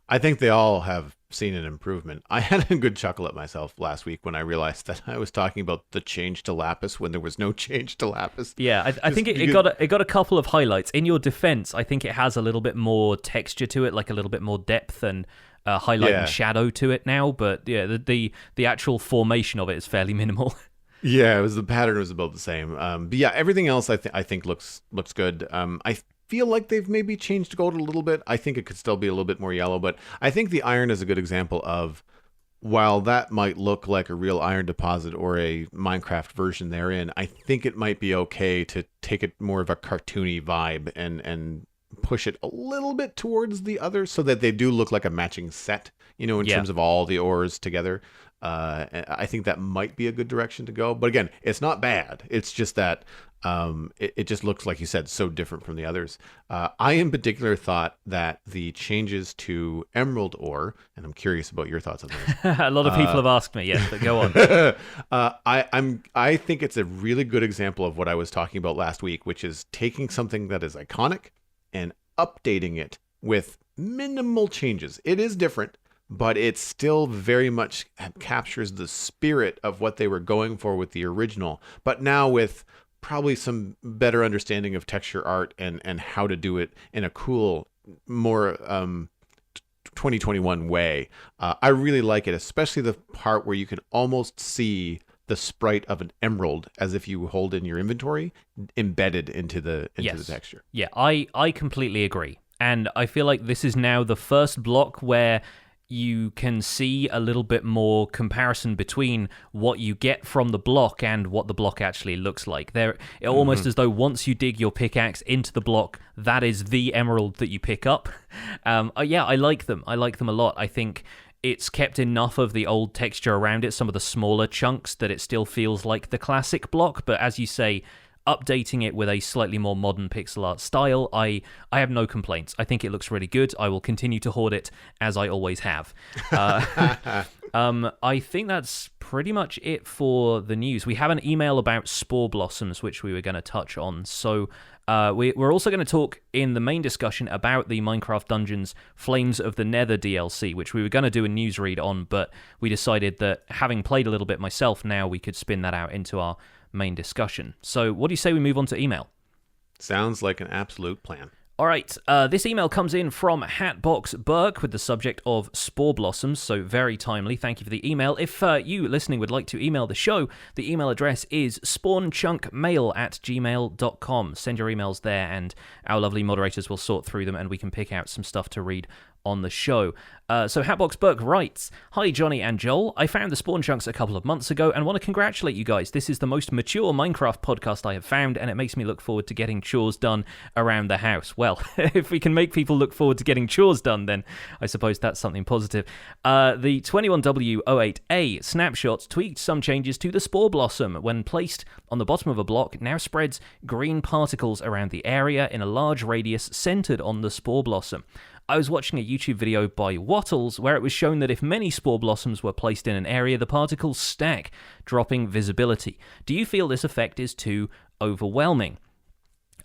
I think they all have seen an improvement. I had a good chuckle at myself last week when I realized that I was talking about the change to lapis when there was no change to lapis. Yeah, I think it got a couple of highlights. In your defense, I think it has a little bit more texture to it, like a little bit more depth and highlight and shadow to it now. But yeah, the actual formation of it is fairly minimal. Yeah, the pattern was about the same. But yeah, everything else I think looks good. I feel like they've maybe changed gold a little bit. I think it could still be a little bit more yellow, but I think the iron is a good example of, while that might look like a real iron deposit or a Minecraft version therein, I think it might be okay to take it more of a cartoony vibe and push it a little bit towards the others so that they do look like a matching set, in terms of all the ores together. I think that might be a good direction to go. But again, it's not bad. It's just that it just looks, like you said, so different from the others. I in particular thought that the changes to emerald ore, and I'm curious about your thoughts on this. A lot of people have asked me, yes, but go on. I think it's a really good example of what I was talking about last week, which is taking something that is iconic and updating it with minimal changes. It is different, but it still very much captures the spirit of what they were going for with the original, but now with probably some better understanding of texture art and how to do it in a cool, more 2021 way. I really like it, especially the part where you can almost see the sprite of an emerald as if you hold in your inventory embedded into the texture. Yeah, I completely agree. And I feel like this is now the first block where you can see a little bit more comparison between what you get from the block and what the block actually looks like. Almost as though once you dig your pickaxe into the block, that is the emerald that you pick up. Yeah, I like them. I like them a lot. I think it's kept enough of the old texture around it, some of the smaller chunks, that it still feels like the classic block. But as you say, updating it with a slightly more modern pixel art style, I have no complaints. I think it looks really good. I will continue to hoard it as I always have. I think that's pretty much it for the news. We have an email about Spore Blossoms, which we were going to touch on. So we're also going to talk in the main discussion about the Minecraft Dungeons Flames of the Nether DLC, which we were going to do a news read on, but we decided that having played a little bit myself, now we could spin that out into our main discussion. So what do you say we move on to email? Sounds like an absolute plan. All right, this email comes in from Hatbox Burke with the subject of Spore Blossoms, so very timely. Thank you for the email. If you listening would like to email the show, the email address is spawnchunkmail@gmail.com. Send your emails there, and our lovely moderators will sort through them, and we can pick out some stuff to read on the show. So Hatbox Burke writes, "Hi Jonny and Joel, I found the Spawn Chunks a couple of months ago and want to congratulate you guys. This is the most mature Minecraft podcast I have found, and it makes me look forward to getting chores done around the house." Well, if we can make people look forward to getting chores done, then I suppose that's something positive. The 21W08A Snapshot tweaked some changes to the Spore Blossom. When placed on the bottom of a block, now spreads green particles around the area in a large radius centered on the Spore Blossom. I was watching a YouTube video by Wattles where it was shown that if many Spore Blossoms were placed in an area, the particles stack, dropping visibility. Do you feel this effect is too overwhelming?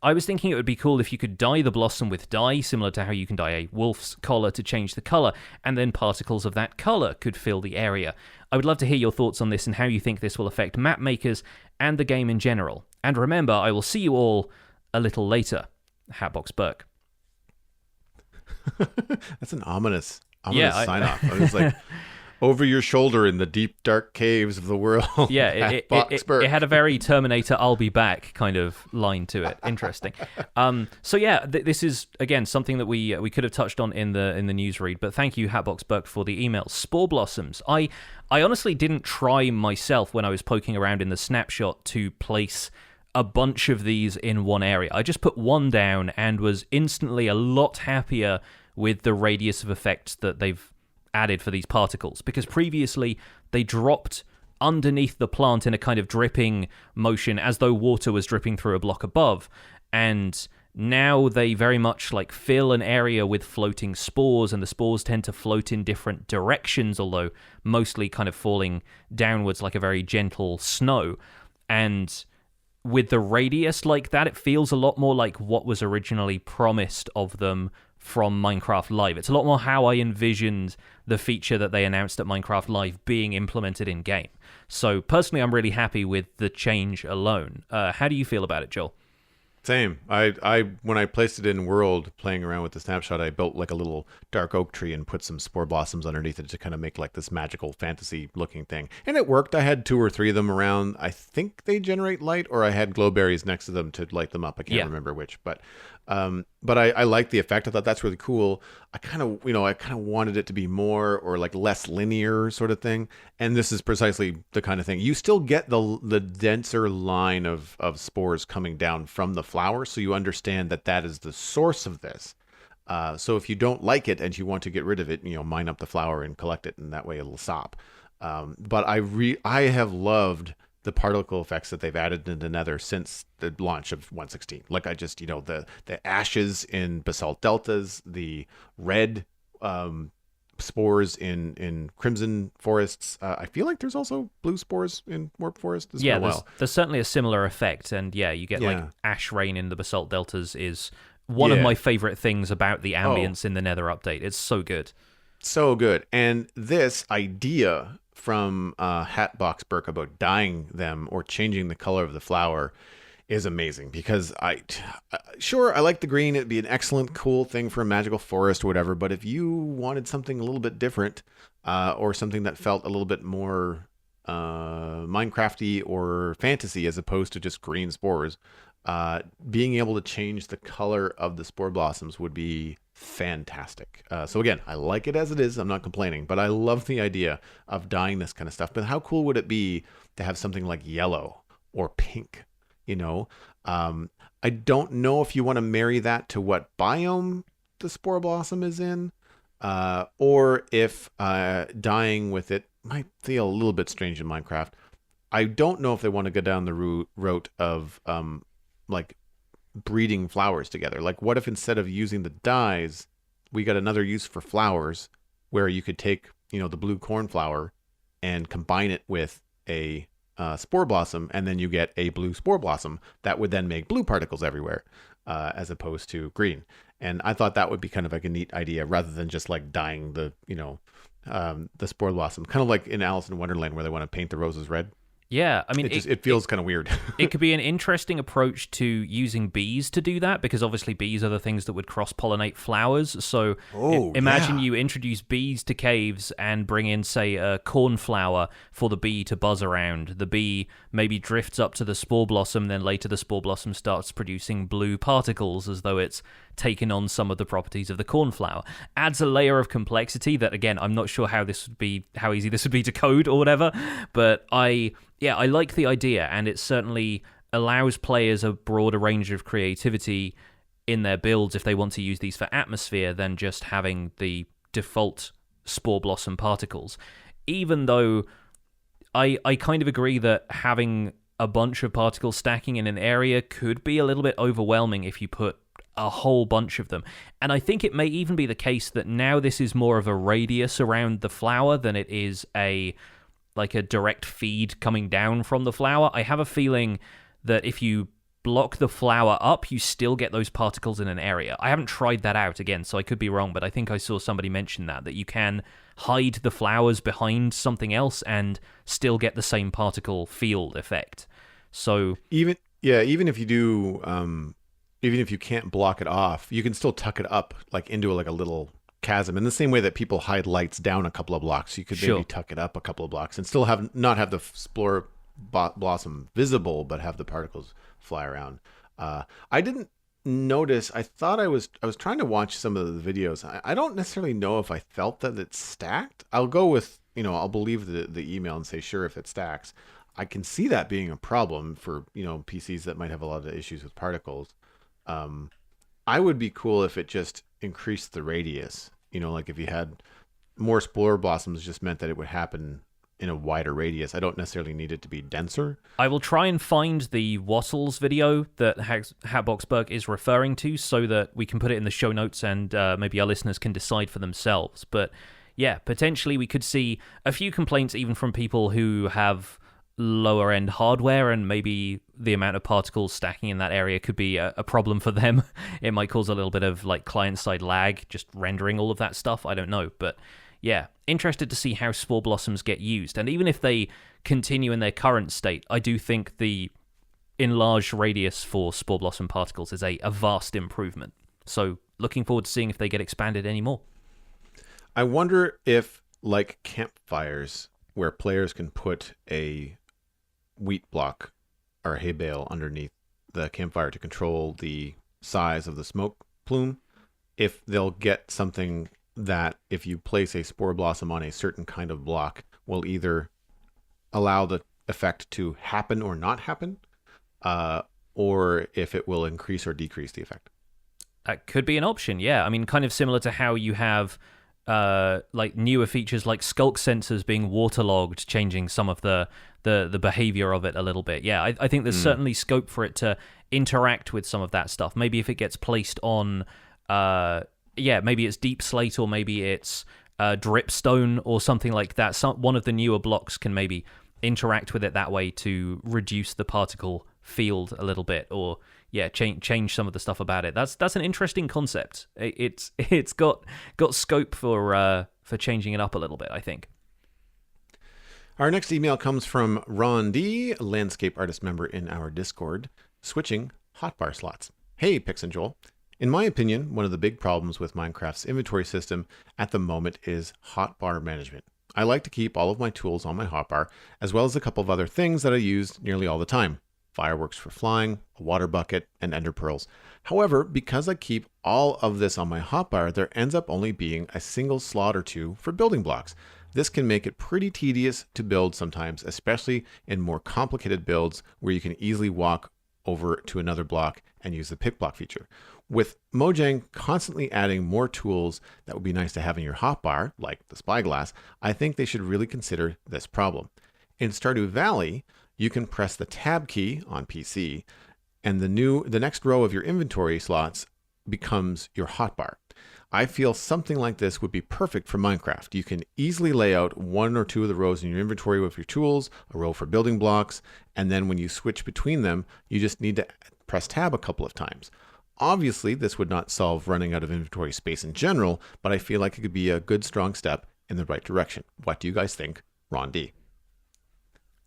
I was thinking it would be cool if you could dye the blossom with dye, similar to how you can dye a wolf's collar to change the color, and then particles of that color could fill the area. I would love to hear your thoughts on this and how you think this will affect map makers and the game in general. And remember, I will see you all a little later. Hatbox Burke. That's an ominous sign off. I was like, over your shoulder in the deep, dark caves of the world. Yeah, it had a very Terminator, I'll be back kind of line to it. Interesting. So yeah, this is, again, something that we could have touched on in the news read, but thank you, Hatbox Burke, for the email. Spore Blossoms. I honestly didn't try myself when I was poking around in the snapshot to place a bunch of these in one area. I just put one down and was instantly a lot happier with the radius of effects that they've added for these particles, because previously they dropped underneath the plant in a kind of dripping motion as though water was dripping through a block above, and now they very much like fill an area with floating spores, and the spores tend to float in different directions, although mostly kind of falling downwards like a very gentle snow. And with the radius like that, it feels a lot more like what was originally promised of them from Minecraft Live. It's a lot more how I envisioned the feature that they announced at Minecraft Live being implemented in-game. So personally, I'm really happy with the change alone. How do you feel about it, Joel? Same. I when I placed it in World, playing around with the snapshot, I built like a little dark oak tree and put some spore blossoms underneath it to kind of make like this magical fantasy looking thing. And it worked. I had 2 or 3 of them around. I think they generate light, or I had glowberries next to them to light them up. I can't remember which, but I like the effect. I thought that's really cool. I kind of wanted it to be more or like less linear sort of thing. And this is precisely the kind of thing. You still get the denser line of spores coming down from the flower, so you understand that is the source of this. So if you don't like it and you want to get rid of it, mine up the flower and collect it, and that way it'll stop. But I have loved the particle effects that they've added into Nether since the launch of 1.16. Like I just, the ashes in Basalt Deltas, the red spores in Crimson Forests. I feel like there's also blue spores in Warp Forest as well. There's certainly a similar effect. And you get like ash rain in the Basalt Deltas is one of my favorite things about the ambience in the Nether update. It's so good. So good. And this idea from Hatbox Burke about dyeing them or changing the color of the flower is amazing, because I like the green. It'd be an excellent, cool thing for a magical forest or whatever. But if you wanted something a little bit different, or something that felt a little bit more Minecrafty or fantasy as opposed to just green spores, being able to change the color of the spore blossoms would be fantastic. So again, I like it as it is. I'm not complaining, but I love the idea of dyeing this kind of stuff. But how cool would it be to have something like yellow or pink? I don't know if you want to marry that to what biome the spore blossom is in, or if dyeing with it might feel a little bit strange in Minecraft. I don't know if they want to go down the route of like breeding flowers together. Like, what if instead of using the dyes, we got another use for flowers where you could take, the blue cornflower and combine it with a spore blossom, and then you get a blue spore blossom that would then make blue particles everywhere, as opposed to green. And I thought that would be kind of like a neat idea, rather than just like dyeing the spore blossom, kind of like in Alice in Wonderland where they want to paint the roses red. Yeah, I mean, It feels kind of weird. it could be an interesting approach to using bees to do that, because obviously bees are the things that would cross-pollinate flowers. So imagine you introduce bees to caves and bring in, say, a cornflower for the bee to buzz around. The bee maybe drifts up to the spore blossom, then later the spore blossom starts producing blue particles as though it's taken on some of the properties of the cornflower. Adds a layer of complexity that, again, I'm not sure how easy this would be to code or whatever, but I like the idea, and it certainly allows players a broader range of creativity in their builds if they want to use these for atmosphere than just having the default spore blossom particles. Even though I kind of agree that having a bunch of particles stacking in an area could be a little bit overwhelming if you put a whole bunch of them. And I think it may even be the case that now this is more of a radius around the flower than it is a direct feed coming down from the flower. I have a feeling that if you block the flower up, you still get those particles in an area. I haven't tried that out again, so I could be wrong, but I think I saw somebody mention that you can hide the flowers behind something else and still get the same particle field effect. So even if you do, even if you can't block it off, you can still tuck it up like into like a little chasm, in the same way that people hide lights down a couple of blocks. You could maybe tuck it up a couple of blocks and still not have the spore blossom visible, but have the particles fly around. I didn't notice. I thought I was trying to watch some of the videos. I don't necessarily know if I felt that it's stacked. I'll go with, I'll believe the email and say, sure, if it stacks. I can see that being a problem for, PCs that might have a lot of issues with particles. I would be cool if it just increased the radius. Like if you had more spore blossoms, just meant that it would happen in a wider radius. I don't necessarily need it to be denser. I will try and find the Wassels video that Hatboxberg is referring to, so that we can put it in the show notes, and maybe our listeners can decide for themselves. But yeah, potentially we could see a few complaints even from people who have lower end hardware, and maybe the amount of particles stacking in that area could be a problem for them. It might cause a little bit of like client side lag just rendering all of that stuff. I don't know, but yeah, interested to see how spore blossoms get used. And even if they continue in their current state, I do think the enlarged radius for spore blossom particles is a vast improvement. So looking forward to seeing if they get expanded anymore. I wonder if, like campfires, where players can put a wheat block or hay bale underneath the campfire to control the size of the smoke plume, if they'll get something that if you place a spore blossom on a certain kind of block will either allow the effect to happen or not happen, or if it will increase or decrease the effect. That could be an option, yeah. I mean, kind of similar to how you have like newer features like skulk sensors being waterlogged, changing some of the behavior of it a little bit. Yeah, I think there's certainly scope for it to interact with some of that stuff. Maybe if it gets placed on maybe it's Deepslate, or maybe it's Dripstone or something like that. One of the newer blocks can maybe interact with it that way to reduce the particle field a little bit, or change some of the stuff about it. That's an interesting concept. It's got scope for changing it up a little bit, I think. Our next email comes from Ron D, landscape artist member in our Discord, switching hotbar slots. Hey, Pix and Joel. In my opinion, one of the big problems with Minecraft's inventory system at the moment is hotbar management. I like to keep all of my tools on my hotbar, as well as a couple of other things that I use nearly all the time. Fireworks for flying, a water bucket, and ender pearls. However, because I keep all of this on my hotbar, there ends up only being a single slot or two for building blocks. This can make it pretty tedious to build sometimes, especially in more complicated builds where you can easily walk over to another block and use the pick block feature. With Mojang constantly adding more tools that would be nice to have in your hotbar, like the spyglass, I think they should really consider this problem. In Stardew Valley, you can press the tab key on PC and the next row of your inventory slots becomes your hotbar. I feel something like this would be perfect for Minecraft. You can easily lay out one or two of the rows in your inventory with your tools, a row for building blocks, and then when you switch between them, you just need to press tab a couple of times. Obviously, this would not solve running out of inventory space in general, but I feel like it could be a good, strong step in the right direction. What do you guys think, Ron D?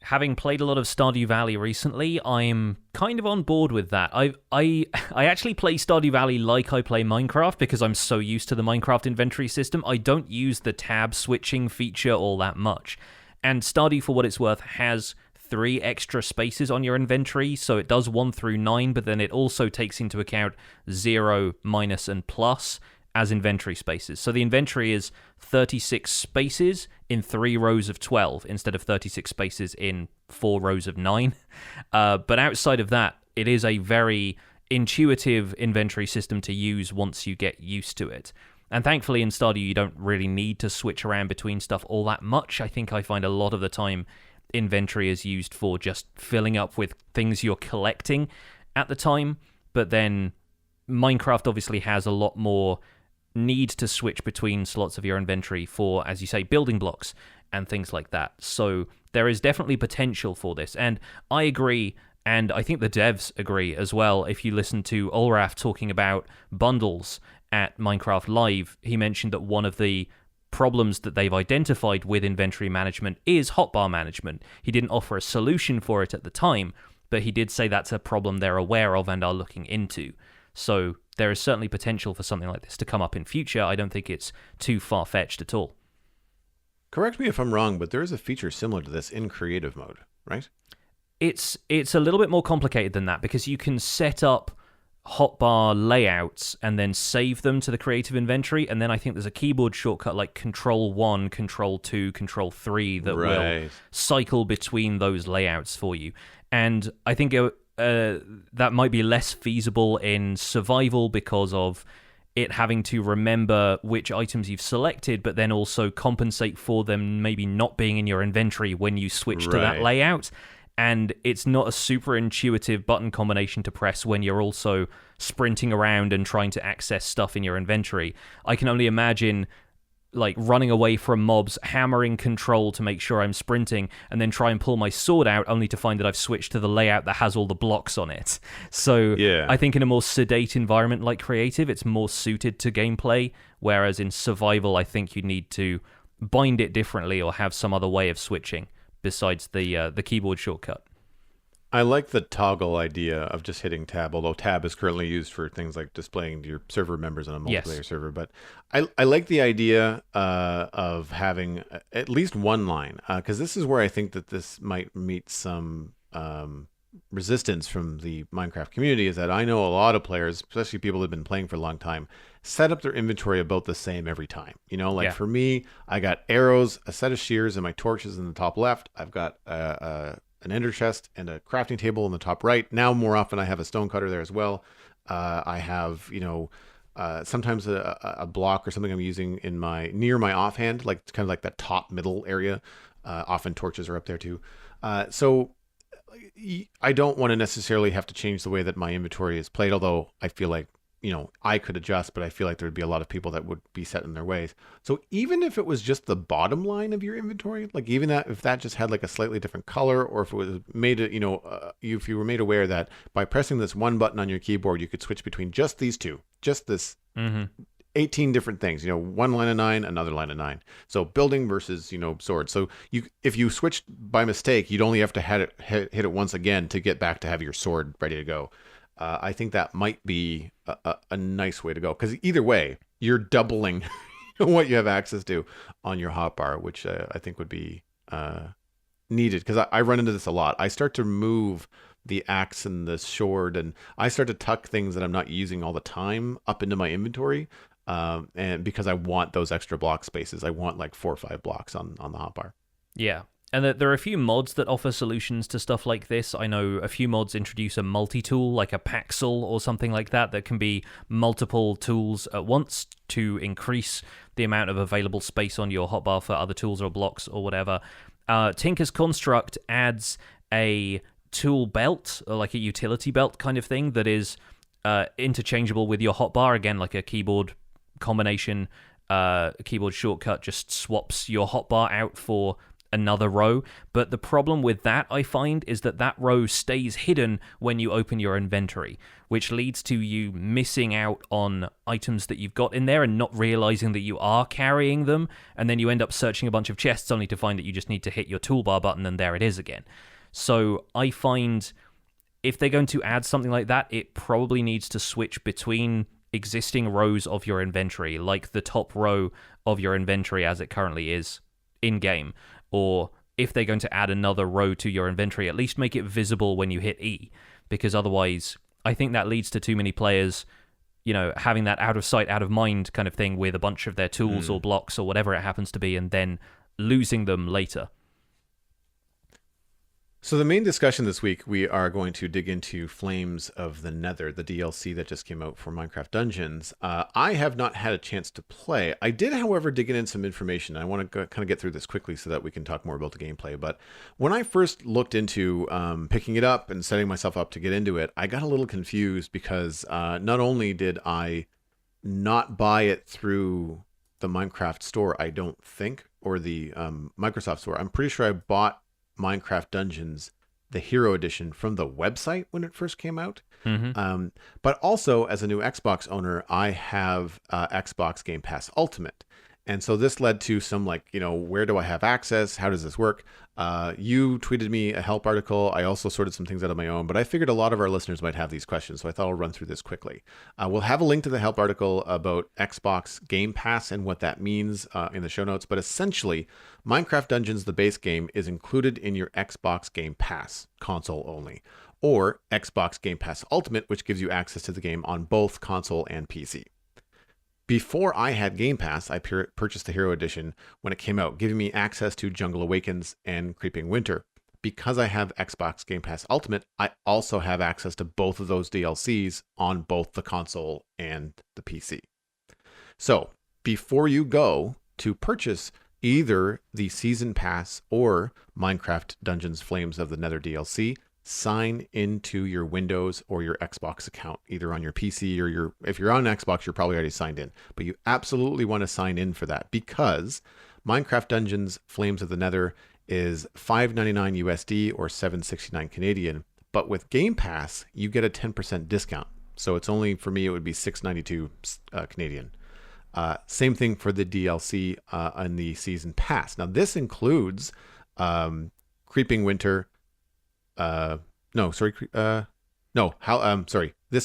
Having played a lot of Stardew Valley recently, I'm kind of on board with that. I actually play Stardew Valley like I play Minecraft because I'm so used to the Minecraft inventory system. I don't use the tab switching feature all that much. And Stardew, for what it's worth, has 3 extra spaces on your inventory, so it does 1 through 9, but then it also takes into account 0, minus, and plus as inventory spaces. So the inventory is 36 spaces in 3 rows of 12 instead of 36 spaces in 4 rows of 9. But outside of that, it is a very intuitive inventory system to use once you get used to it. And thankfully in Stardew, you don't really need to switch around between stuff all that much. I think I find a lot of the time inventory is used for just filling up with things you're collecting at the time. But then Minecraft obviously has a lot more need to switch between slots of your inventory for, as you say, building blocks and things like that. So there is definitely potential for this. And I agree, and I think the devs agree as well. If you listen to Olraf talking about bundles at Minecraft Live, he mentioned that one of the problems that they've identified with inventory management is hotbar management. He didn't offer a solution for it at the time, but he did say that's a problem they're aware of and are looking into. So there is certainly potential for something like this to come up in future. I don't think it's too far-fetched at all. Correct me if I'm wrong, but there is a feature similar to this in creative mode, right? It's a little bit more complicated than that because you can set up hotbar layouts and then save them to the creative inventory, and then I think there's a keyboard shortcut like Control-1, Control-2, Control-3 that will cycle between those layouts for you. And I think that might be less feasible in survival because of it having to remember which items you've selected, but then also compensate for them maybe not being in your inventory when you switch to that layout. And it's not a super intuitive button combination to press when you're also sprinting around and trying to access stuff in your inventory. I can only imagine like running away from mobs, hammering control to make sure I'm sprinting, and then try and pull my sword out only to find that I've switched to the layout that has all the blocks on it. So yeah. I think in a more sedate environment like creative, it's more suited to gameplay, whereas in survival, I think you need to bind it differently or have some other way of switching besides the keyboard shortcut. I like the toggle idea of just hitting tab, although tab is currently used for things like displaying to your server members on a multiplayer server. But I like the idea of having at least one line, because this is where I think that this might meet some resistance from the Minecraft community, is that I know a lot of players, especially people that have been playing for a long time, set up their inventory about the same every time. You know, like for me, I got arrows, a set of shears, and my torches in the top left. I've got an ender chest and a crafting table in the top right. Now, more often, I have a stone cutter there as well. I have, sometimes a block or something I'm using in near my offhand, like kind of like that top middle area. Often torches are up there too. So I don't want to necessarily have to change the way that my inventory is played, although I feel like, I could adjust, but I feel like there would be a lot of people that would be set in their ways. So even if it was just the bottom line of your inventory, like even that, if that just had like a slightly different color, or if it was made, if you were made aware that by pressing this one button on your keyboard, you could switch between just these two, just this 18 different things, one line of 9, another line of 9. So building versus, sword. So if you switched by mistake, you'd only have to hit it once again to get back to have your sword ready to go. I think that might be a nice way to go, because either way, you're doubling what you have access to on your hotbar, which I think would be needed, because I run into this a lot. I start to move the axe and the sword, and I start to tuck things that I'm not using all the time up into my inventory, and because I want those extra block spaces. I want like 4 or 5 blocks on the hotbar. Yeah. And there are a few mods that offer solutions to stuff like this. I know a few mods introduce a multi-tool, like a Paxel or something like that can be multiple tools at once to increase the amount of available space on your hotbar for other tools or blocks or whatever. Tinker's Construct adds a tool belt, or like a utility belt kind of thing that is interchangeable with your hotbar. Again, like a keyboard combination, keyboard shortcut just swaps your hotbar out for another row. But the problem with that, I find, is that that row stays hidden when you open your inventory, which leads to you missing out on items that you've got in there and not realizing that you are carrying them, and then you end up searching a bunch of chests only to find that you just need to hit your toolbar button and there it is again. So I find if they're going to add something like that, it probably needs to switch between existing rows of your inventory, like the top row of your inventory as it currently is in-game. Or if they're going to add another row to your inventory, at least make it visible when you hit E, because otherwise I think that leads to too many players, having that out of sight, out of mind kind of thing with a bunch of their tools or blocks or whatever it happens to be, and then losing them later. So the main discussion this week, we are going to dig into Flames of the Nether, the DLC that just came out for Minecraft Dungeons. I have not had a chance to play. I did, however, dig in some information. I want to kind of get through this quickly so that we can talk more about the gameplay. But when I first looked into picking it up and setting myself up to get into it, I got a little confused because not only did I not buy it through the Minecraft store, I don't think, or the Microsoft store. I'm pretty sure I bought Minecraft Dungeons, the Hero Edition, from the website when it first came out. Mm-hmm. But also, as a new Xbox owner, I have Xbox Game Pass Ultimate. And so this led to some where do I have access? How does this work? You tweeted me a help article. I also sorted some things out of my own, but I figured a lot of our listeners might have these questions, so I thought I'll run through this quickly. We'll have a link to the help article about Xbox Game Pass and what that means in the show notes, but essentially, Minecraft Dungeons, the base game, is included in your Xbox Game Pass, console only, or Xbox Game Pass Ultimate, which gives you access to the game on both console and PC. Before I had Game Pass, I purchased the Hero Edition when it came out, giving me access to Jungle Awakens and Creeping Winter. Because I have Xbox Game Pass Ultimate, I also have access to both of those DLCs on both the console and the PC. So, before you go to purchase either the Season Pass or Minecraft Dungeons Flames of the Nether DLC, sign into your Windows or your Xbox account, either on your PC or if you're on Xbox, you're probably already signed in. But you absolutely want to sign in for that, because Minecraft Dungeons Flames of the Nether is $5.99 USD or $7.69 Canadian. But with Game Pass, you get a 10% discount. So it's only, for me, it would be $6.92 Canadian. Same thing for the DLC and the Season Pass. Now, this includes Creeping Winter. This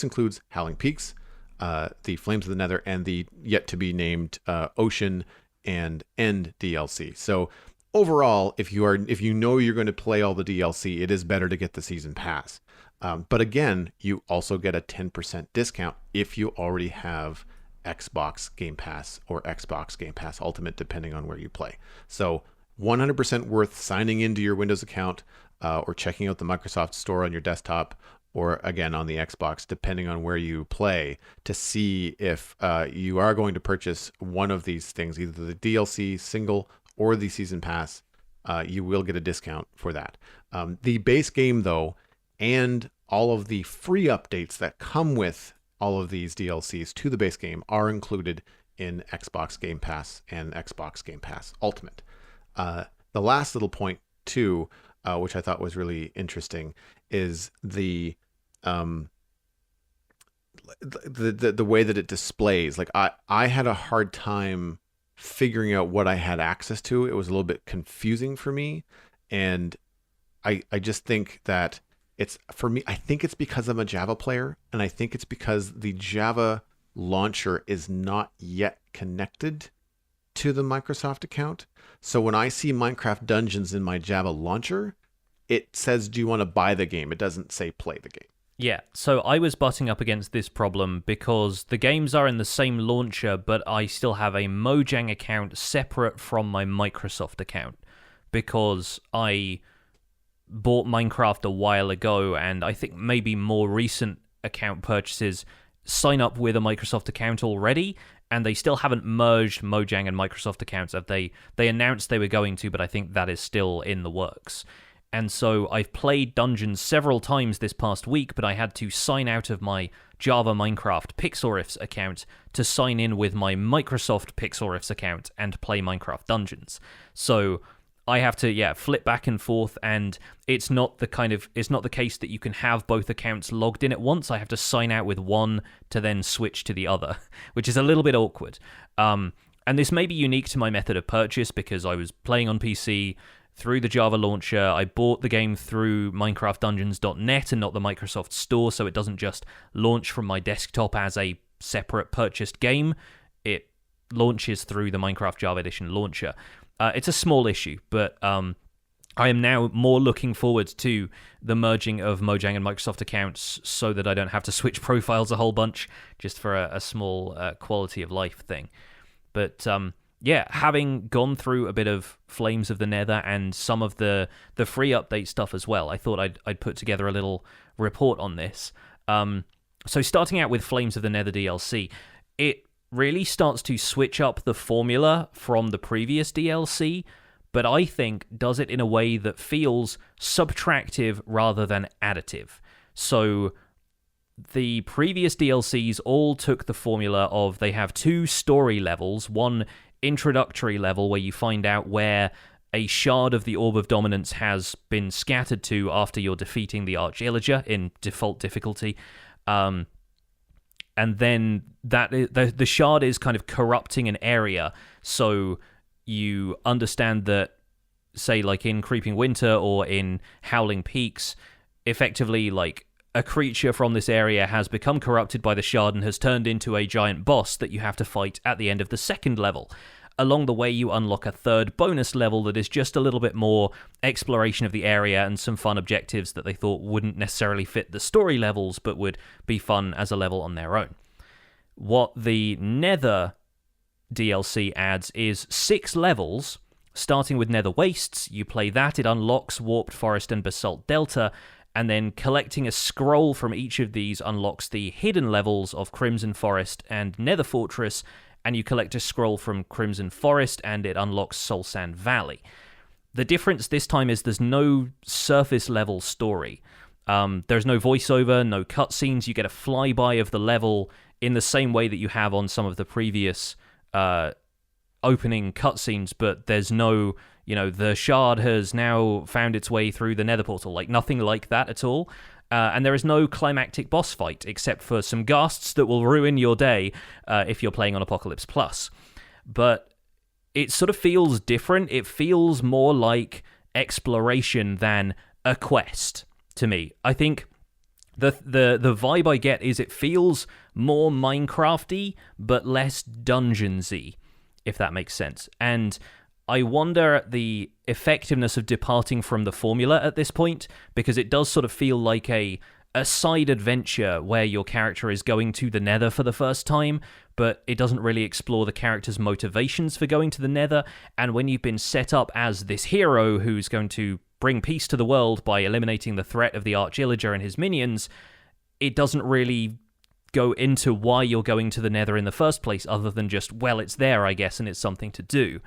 includes Howling Peaks, the Flames of the Nether, and the yet to be named Ocean and End DLC. So overall, if you know you're going to play all the DLC, it is better to get the Season Pass. But again, you also get a 10% discount if you already have Xbox Game Pass or Xbox Game Pass Ultimate, depending on where you play. So 100% worth signing into your Windows account or checking out the Microsoft Store on your desktop, or again on the Xbox, depending on where you play, to see if you are going to purchase one of these things, either the DLC single or the Season Pass. You will get a discount for that. The base game, though, and all of the free updates that come with all of these DLCs to the base game are included in Xbox Game Pass and Xbox Game Pass Ultimate. The last little point, too, which I thought was really interesting, is the way that it displays. Like I had a hard time figuring out what I had access to. It was a little bit confusing for me, and I just think that it's, for me, I think it's because I'm a Java player, and I think it's because the Java launcher is not yet connected to the Microsoft account. So when I see Minecraft Dungeons in my Java launcher, it says, do you want to buy the game? It doesn't say play the game. Yeah, so I was butting up against this problem because the games are in the same launcher, but I still have a Mojang account separate from my Microsoft account, because I bought Minecraft a while ago, and I think maybe more recent account purchases sign up with a Microsoft account already, and they still haven't merged Mojang and Microsoft accounts. They announced they were going to, but I think that is still in the works. And so I've played dungeons several times this past week, but I had to sign out of my Java Minecraft Pixelriffs account to sign in with my Microsoft Pixelriffs account and play Minecraft Dungeons. So I have to, flip back and forth, and it's not the case that you can have both accounts logged in at once. I have to sign out with one to then switch to the other, which is a little bit awkward. And this may be unique to my method of purchase because I was playing on PC through the Java launcher. I bought the game through minecraftdungeons.net and not the Microsoft Store, so it doesn't just launch from my desktop as a separate purchased game. It launches through the Minecraft Java Edition launcher. It's a small issue, but I am now more looking forward to the merging of Mojang and Microsoft accounts so that I don't have to switch profiles a whole bunch just for a small quality of life thing. But having gone through a bit of Flames of the Nether and some of the free update stuff as well, I thought I'd put together a little report on this. So starting out with Flames of the Nether DLC, it really starts to switch up the formula from the previous DLC, but I think does it in a way that feels subtractive rather than additive. So the previous DLCs all took the formula of they have two story levels, one introductory level where you find out where a shard of the Orb of Dominance has been scattered to after you're defeating the Arch-Illager in default difficulty. And then the shard is kind of corrupting an area, so you understand that, say, like in Creeping Winter or in Howling Peaks, effectively, like, a creature from this area has become corrupted by the shard and has turned into a giant boss that you have to fight at the end of the second level. Along the way, you unlock a third bonus level that is just a little bit more exploration of the area and some fun objectives that they thought wouldn't necessarily fit the story levels, but would be fun as a level on their own. What the Nether DLC adds is 6 levels, starting with Nether Wastes. You play that, it unlocks Warped Forest and Basalt Delta, and then collecting a scroll from each of these unlocks the hidden levels of Crimson Forest and Nether Fortress, and you collect a scroll from Crimson Forest and it unlocks Soul Sand Valley. The difference this time is there's no surface level story. There's no voiceover, no cutscenes. You get a flyby of the level in the same way that you have on some of the previous opening cutscenes, but there's no, the shard has now found its way through the Nether portal, like nothing like that at all. And there is no climactic boss fight, except for some ghasts that will ruin your day if you're playing on Apocalypse Plus. But it sort of feels different. It feels more like exploration than a quest to me. I think the vibe I get is it feels more Minecraft-y, but less dungeons-y, if that makes sense. And I wonder at the effectiveness of departing from the formula at this point, because it does sort of feel like a side adventure where your character is going to the Nether for the first time, but it doesn't really explore the character's motivations for going to the Nether. And when you've been set up as this hero who's going to bring peace to the world by eliminating the threat of the Arch-Illager and his minions, it doesn't really go into why you're going to the Nether in the first place, other than just, well, it's there, I guess, and it's something to do.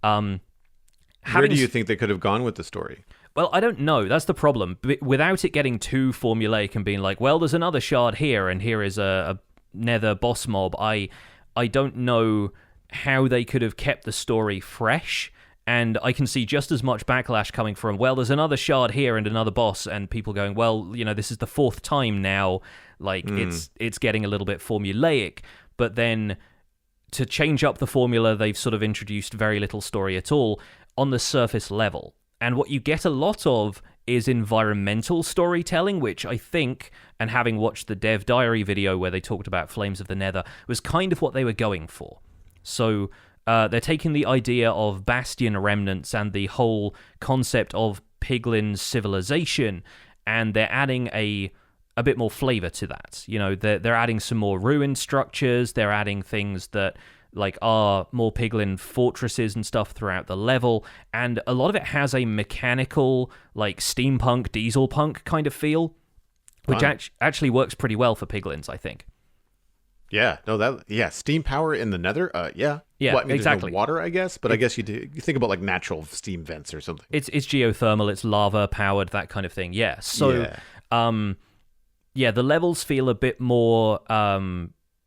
Where do you think they could have gone with the story? Well, I don't know. That's the problem. Without it getting too formulaic and being like, well, there's another shard here, and here is a Nether boss mob, I don't know how they could have kept the story fresh. And I can see just as much backlash coming from, well, there's another shard here and another boss, and people going, well, this is the 4th time now. Like, it's getting a little bit formulaic. But then to change up the formula, they've sort of introduced very little story at all on the surface level. And what you get a lot of is environmental storytelling, which I think, and having watched the Dev Diary video where they talked about Flames of the Nether, was kind of what they were going for. So they're taking the idea of Bastion remnants and the whole concept of Piglin's civilization, and they're adding a bit more flavor to that. They're adding some more ruined structures. They're adding things that are more Piglin fortresses and stuff throughout the level, and a lot of it has a mechanical, steampunk, diesel punk kind of feel, which actually works pretty well for Piglins, I think. Yeah, no, steam power in the Nether. Yeah. Yeah, Well, I mean, there's exactly. no water, I guess, but I guess you think about like natural steam vents or something. It's geothermal, it's lava powered, that kind of thing. Yeah. So, Yeah. um, yeah, the levels feel a bit more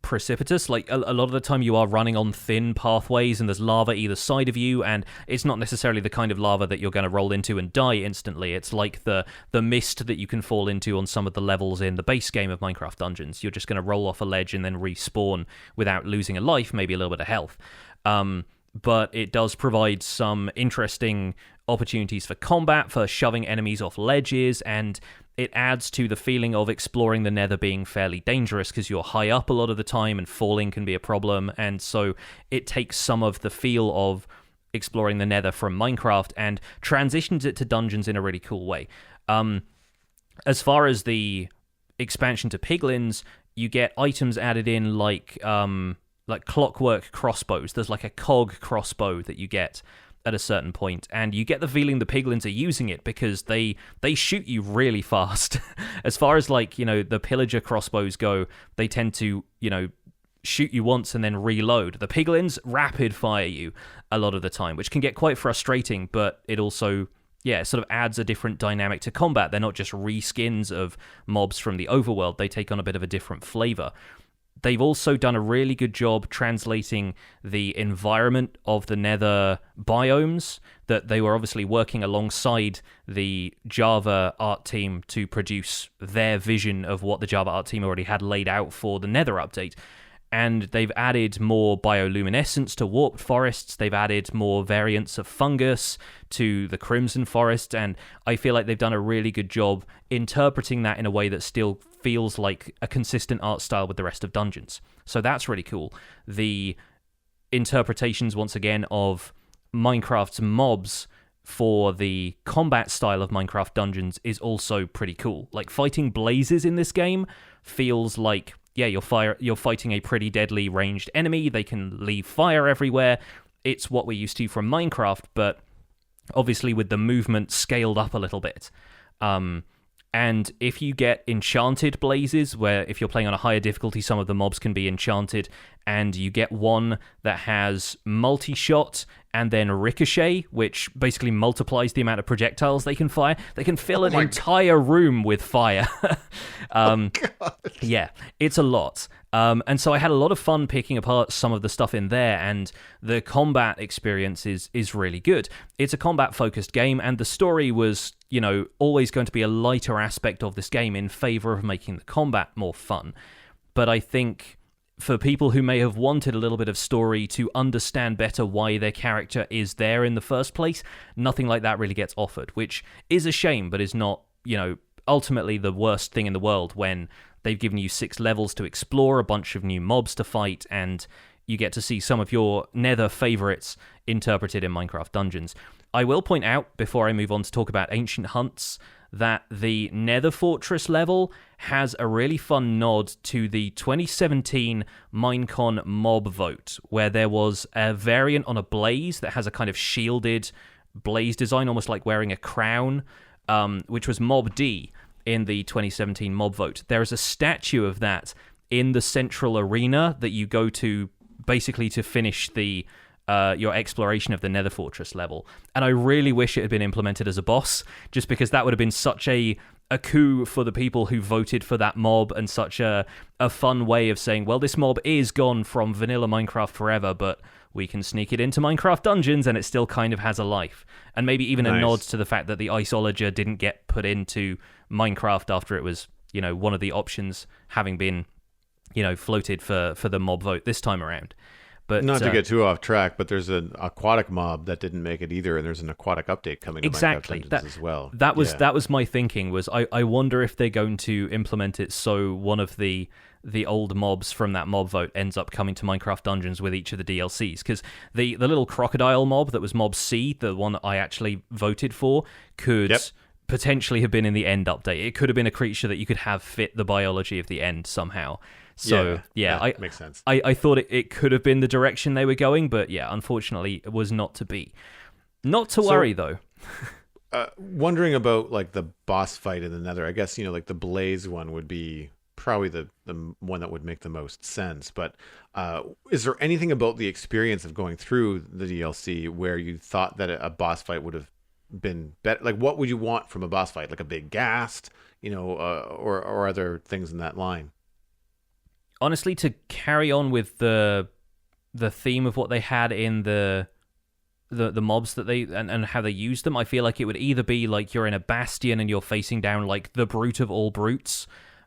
precipitous. Like a lot of the time, you are running on thin pathways, and there's lava either side of you, and it's not necessarily the kind of lava that you're going to roll into and die instantly. It's like the mist that you can fall into on some of the levels in the base game of Minecraft Dungeons. You're just going to roll off a ledge and then respawn without losing a life, maybe a little bit of health. But it does provide some interesting opportunities for combat, for shoving enemies off ledges, and it adds to the feeling of exploring the Nether being fairly dangerous because you're high up a lot of the time and falling can be a problem. And so it takes some of the feel of exploring the Nether from Minecraft and transitions it to dungeons in a really cool way. As far as the expansion to piglins, you get items added in like clockwork crossbows. There's like a cog crossbow that you get at a certain point, and you get the feeling the piglins are using it because they shoot you really fast. As far as like, the pillager crossbows go, they tend to, shoot you once and then reload. The piglins rapid fire you a lot of the time, which can get quite frustrating, but it also sort of adds a different dynamic to combat. They're not just reskins of mobs from the overworld, they take on a bit of a different flavor. They've also done a really good job translating the environment of the Nether biomes, that they were obviously working alongside the Java art team to produce their vision of what the Java art team already had laid out for the Nether update. And they've added more bioluminescence to warped forests. They've added more variants of fungus to the crimson forest. And I feel like they've done a really good job interpreting that in a way that still feels like a consistent art style with the rest of Dungeons. So that's really cool. The interpretations, once again, of Minecraft's mobs for the combat style of Minecraft Dungeons is also pretty cool. Like, fighting blazes in this game feels like, you're fighting a pretty deadly ranged enemy. They can leave fire everywhere. It's what we're used to from Minecraft, but obviously with the movement scaled up a little bit. And if you get enchanted blazes, where if you're playing on a higher difficulty, some of the mobs can be enchanted, and you get one that has multi-shot and then ricochet, which basically multiplies the amount of projectiles they can fire. They can fill an entire room with fire. Yeah, it's a lot. And so I had a lot of fun picking apart some of the stuff in there, and the combat experience is really good. It's a combat-focused game, and the story was, always going to be a lighter aspect of this game in favor of making the combat more fun. But I think for people who may have wanted a little bit of story to understand better why their character is there in the first place, nothing like that really gets offered, which is a shame, but is not, ultimately the worst thing in the world when they've given you 6 levels to explore, a bunch of new mobs to fight, and you get to see some of your Nether favorites interpreted in Minecraft Dungeons. I will point out, before I move on to talk about Ancient Hunts, that the Nether Fortress level has a really fun nod to the 2017 Minecon mob vote, where there was a variant on a blaze that has a kind of shielded blaze design, almost like wearing a crown, which was Mob D in the 2017 mob vote. There is a statue of that in the central arena that you go to basically to finish the your exploration of the Nether Fortress level. And I really wish it had been implemented as a boss, just because that would have been such a coup for the people who voted for that mob, and such a fun way of saying, well, this mob is gone from vanilla Minecraft forever, but we can sneak it into Minecraft Dungeons and it still kind of has a life. And maybe even a nod to the fact that the Iceologer didn't get put into Minecraft after it was, one of the options having been, floated for the mob vote this time around. But not to get too off track, but there's an aquatic mob that didn't make it either, and there's an aquatic update coming to Minecraft Dungeons as well. That was my thinking. Was I wonder if they're going to implement it so one of the old mobs from that mob vote ends up coming to Minecraft Dungeons with each of the DLCs, because the little crocodile mob that was Mob C, the one that I actually voted for, could potentially have been in the end update. It could have been a creature that you could have fit the biology of the end somehow. So, that makes sense. I thought it could have been the direction they were going, but unfortunately, it was not to be. Not to worry, though. Wondering about, like, the boss fight in the Nether. I guess, like, the Blaze one would be probably the one that would make the most sense. But is there anything about the experience of going through the DLC where you thought that a boss fight would have been better? Like, what would you want from a boss fight? Like a big ghast, or other things in that line? Honestly, to carry on with the theme of what they had in the mobs that they and how they use them, I feel like it would either be like you're in a bastion and you're facing down like the brute of all brutes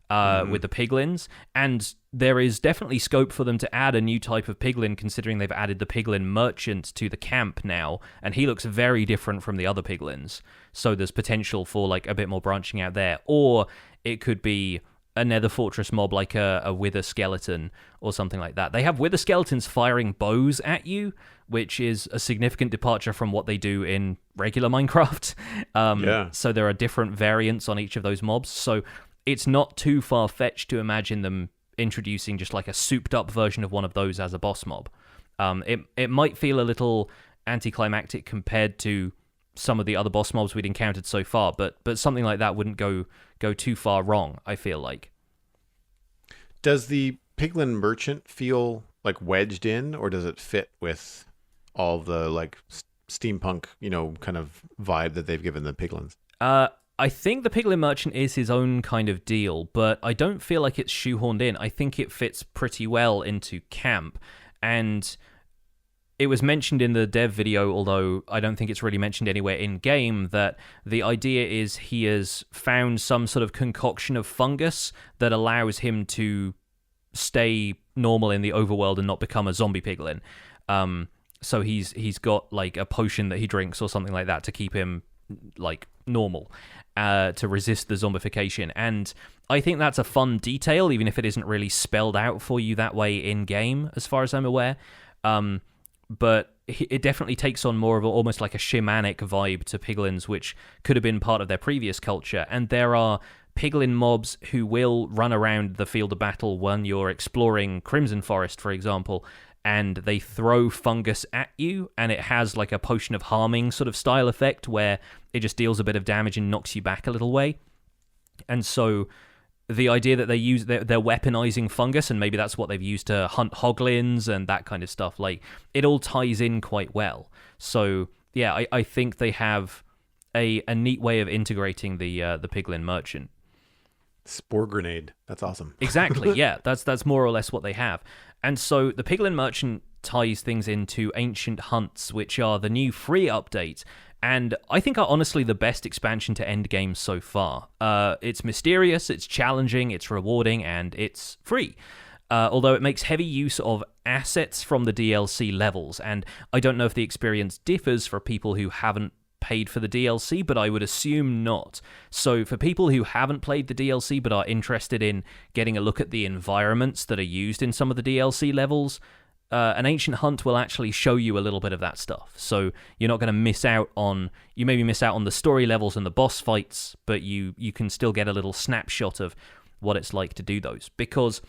with the piglins, and there is definitely scope for them to add a new type of piglin, considering they've added the piglin merchant to the camp now, and he looks very different from the other piglins, so there's potential for like a bit more branching out there. Or it could be a Nether Fortress mob like a Wither Skeleton or something like that. They have Wither Skeletons firing bows at you, which is a significant departure from what they do in regular Minecraft. So there are different variants on each of those mobs. So it's not too far-fetched to imagine them introducing just like a souped-up version of one of those as a boss mob. It might feel a little anticlimactic compared to some of the other boss mobs we'd encountered so far, but something like that wouldn't go too far wrong, I feel like. Does the piglin merchant feel like wedged in, or does it fit with all the like steampunk, kind of vibe that they've given the piglins? I think the piglin merchant is his own kind of deal, but I don't feel like it's shoehorned in. I think it fits pretty well into camp, and it was mentioned in the dev video, although I don't think it's really mentioned anywhere in-game, that the idea is he has found some sort of concoction of fungus that allows him to stay normal in the overworld and not become a zombie piglin. So he's got like a potion that he drinks or something like that to keep him like normal, to resist the zombification. And I think that's a fun detail, even if it isn't really spelled out for you that way in-game, as far as I'm aware. But it definitely takes on more of almost like a shamanic vibe to piglins, which could have been part of their previous culture. And there are piglin mobs who will run around the field of battle when you're exploring Crimson Forest, for example, and they throw fungus at you, and it has like a potion of harming sort of style effect where it just deals a bit of damage and knocks you back a little way. And so the idea that they're weaponizing fungus, and maybe that's what they've used to hunt hoglins and that kind of stuff, like it all ties in quite well. So yeah, I think they have a neat way of integrating the piglin merchant. Spore grenade. That's awesome. Exactly. Yeah, that's more or less what they have. And so the piglin merchant ties things into ancient hunts, which are the new free update, and I think are honestly the best expansion to endgame so far. It's mysterious, it's challenging, it's rewarding, and it's free. Although it makes heavy use of assets from the DLC levels, and I don't know if the experience differs for people who haven't paid for the DLC, but I would assume not. So for people who haven't played the DLC but are interested in getting a look at the environments that are used in some of the DLC levels, an ancient hunt will actually show you a little bit of that stuff. So you're not going to miss out on... You maybe miss out on the story levels and the boss fights, but you can still get a little snapshot of what it's like to do those. Because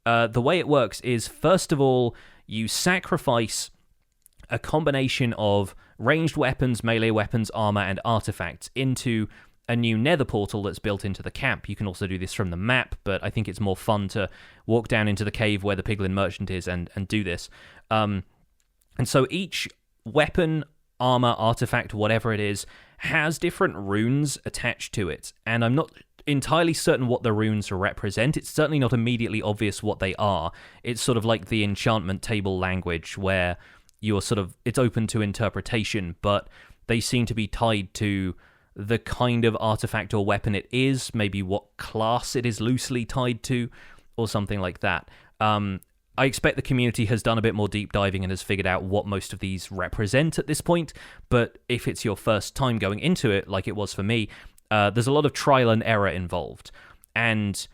the way it works is, first of all, you sacrifice a combination of ranged weapons, melee weapons, armor, and artifacts into a new nether portal that's built into the camp. You can also do this from the map, but I think it's more fun to walk down into the cave where the piglin merchant is and do this. And so each weapon, armor, artifact, whatever it is, has different runes attached to it. And I'm not entirely certain what the runes represent. It's certainly not immediately obvious what they are. It's sort of like the enchantment table language where it's open to interpretation, but they seem to be tied to the kind of artifact or weapon it is, maybe what class it is loosely tied to, or something like that. I expect the community has done a bit more deep diving and has figured out what most of these represent at this point, but if it's your first time going into it, like it was for me, there's a lot of trial and error involved, and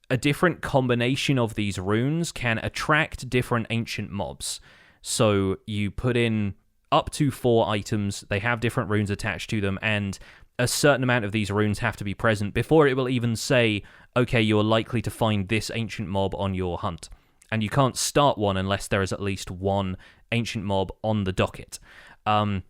a different combination of these runes can attract different ancient mobs. So you put in up to 4 items, they have different runes attached to them, and a certain amount of these runes have to be present before it will even say, okay, you're likely to find this ancient mob on your hunt. And you can't start one unless there is at least one ancient mob on the docket. And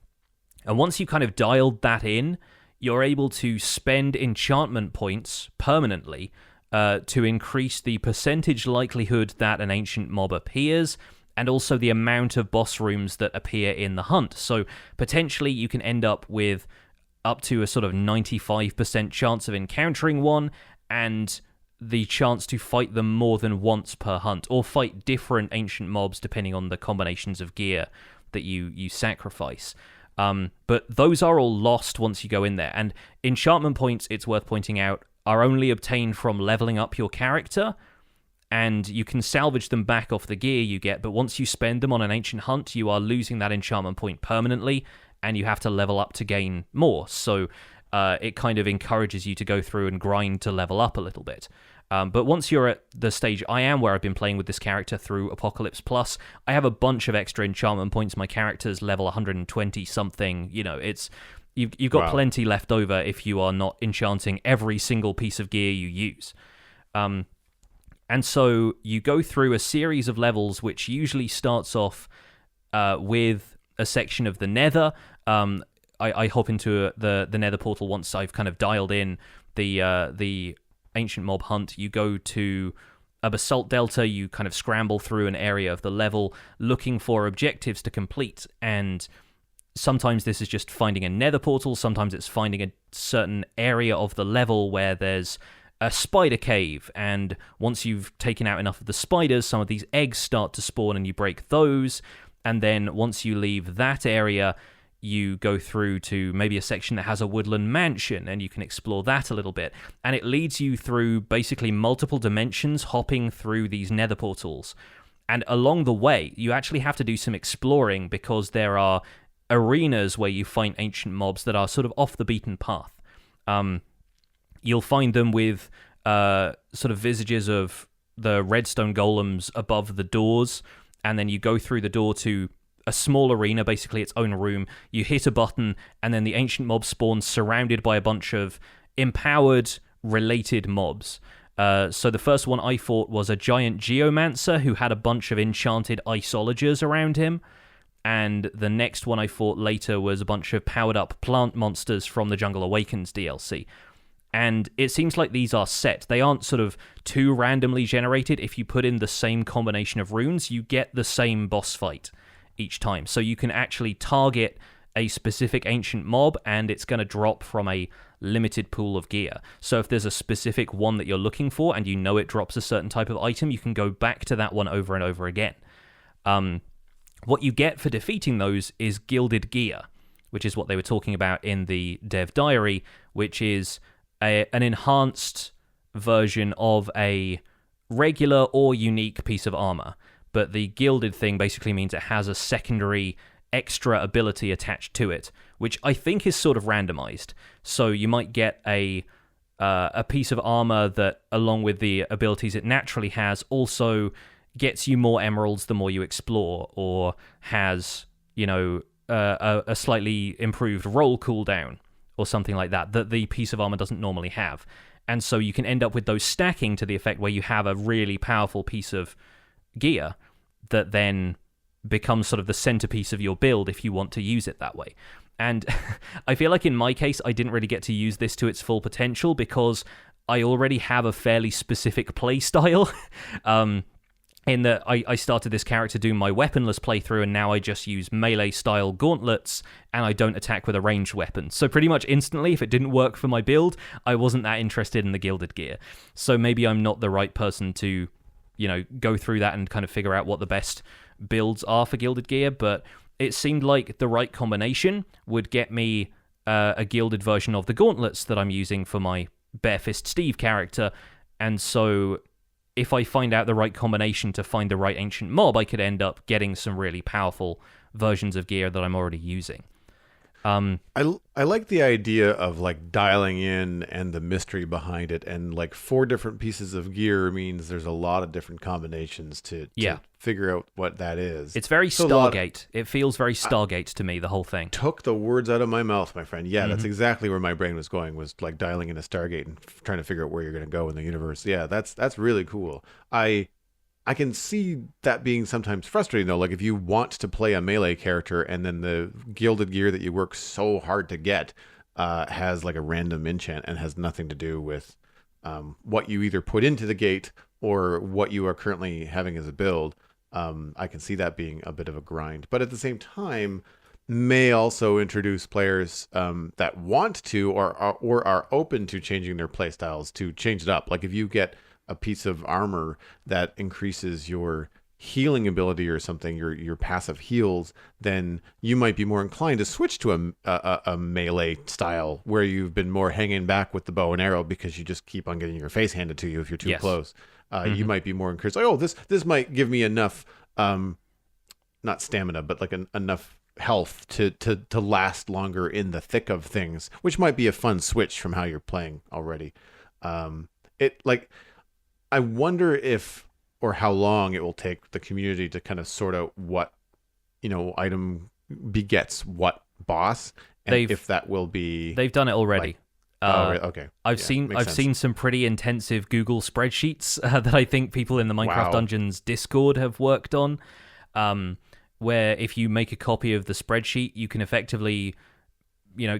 once you kind of dialed that in, you're able to spend enchantment points permanently to increase the percentage likelihood that an ancient mob appears, and also the amount of boss rooms that appear in the hunt. So potentially you can end up with up to a sort of 95% chance of encountering one, and the chance to fight them more than once per hunt, or fight different ancient mobs depending on the combinations of gear that you sacrifice. But those are all lost once you go in there. And enchantment points, it's worth pointing out, are only obtained from leveling up your character, and you can salvage them back off the gear you get, but once you spend them on an ancient hunt, you are losing that enchantment point permanently, and you have to level up to gain more. So it kind of encourages you to go through and grind to level up a little bit. But once you're at the stage I am, where I've been playing with this character through Apocalypse Plus, I have a bunch of extra enchantment points. My character's level 120 something. You know, you've got plenty left over if you are not enchanting every single piece of gear you use. And so you go through a series of levels, which usually starts off with a section of the Nether. I hop into the Nether portal once I've kind of dialed in the ancient mob hunt. You go to a Basalt Delta, you kind of scramble through an area of the level looking for objectives to complete, and sometimes this is just finding a Nether portal, sometimes it's finding a certain area of the level where there's a spider cave, and once you've taken out enough of the spiders, some of these eggs start to spawn and you break those, and then once you leave that area, you go through to maybe a section that has a woodland mansion, and you can explore that a little bit. And it leads you through basically multiple dimensions, hopping through these Nether portals. And along the way, you actually have to do some exploring, because there are arenas where you find ancient mobs that are sort of off the beaten path. You'll find them with sort of visages of the redstone golems above the doors, and then you go through the door to a small arena, basically its own room. You hit a button, and then the ancient mob spawns surrounded by a bunch of empowered, related mobs. So the first one I fought was a giant geomancer who had a bunch of enchanted iceologers around him. And the next one I fought later was a bunch of powered-up plant monsters from the Jungle Awakens DLC. And it seems like these are set. They aren't sort of too randomly generated. If you put in the same combination of runes, you get the same boss fight each time. So you can actually target a specific ancient mob, and it's going to drop from a limited pool of gear. So if there's a specific one that you're looking for and you know it drops a certain type of item, you can go back to that one over and over again. What you get for defeating those is gilded gear, which is what they were talking about in the dev diary, which is an enhanced version of a regular or unique piece of armor. But the gilded thing basically means it has a secondary extra ability attached to it, which I think is sort of randomized. So you might get a piece of armor that, along with the abilities it naturally has, also gets you more emeralds the more you explore, or has, you know, a slightly improved roll cooldown, or something like that, that the piece of armor doesn't normally have. And so you can end up with those stacking to the effect where you have a really powerful piece of gear that then becomes sort of the centerpiece of your build if you want to use it that way. And I feel like in my case, I didn't really get to use this to its full potential, because I already have a fairly specific play style. In that I started this character doing my weaponless playthrough, and now I just use melee-style gauntlets, and I don't attack with a ranged weapon. So pretty much instantly, if it didn't work for my build, I wasn't that interested in the gilded gear. So maybe I'm not the right person to, you know, go through that and kind of figure out what the best builds are for gilded gear, but it seemed like the right combination would get me a gilded version of the gauntlets that I'm using for my Barefist Steve character, and so if I find out the right combination to find the right ancient mob, I could end up getting some really powerful versions of gear that I'm already using. I like the idea of like dialing in and the mystery behind it, and like 4 different pieces of gear means there's a lot of different combinations to figure out what that is. It's very Stargate. It feels very Stargate to me, the whole thing. Took the words out of my mouth, my friend. Yeah, that's exactly where my brain was going, was like dialing in a Stargate and trying to figure out where you're going to go in the universe. Yeah, that's really cool. I can see that being sometimes frustrating, though. Like, if you want to play a melee character and then the gilded gear that you work so hard to get has like a random enchant and has nothing to do with what you either put into the gate or what you are currently having as a build, I can see that being a bit of a grind. But at the same time, may also introduce players that want to or are open to changing their playstyles to change it up. Like if you get a piece of armor that increases your healing ability or something, your passive heals, then you might be more inclined to switch to a melee style where you've been more hanging back with the bow and arrow because you just keep on getting your face handed to you if you're too close. You might be more encouraged, like, oh, this might give me enough, not stamina, but like enough health to last longer in the thick of things, which might be a fun switch from how you're playing already. I wonder if or how long it will take the community to kind of sort out what, item begets what boss, and if that will be... They've done it already. Okay. I've seen some pretty intensive Google spreadsheets that I think people in the Minecraft Dungeons Discord have worked on, where if you make a copy of the spreadsheet, you can effectively,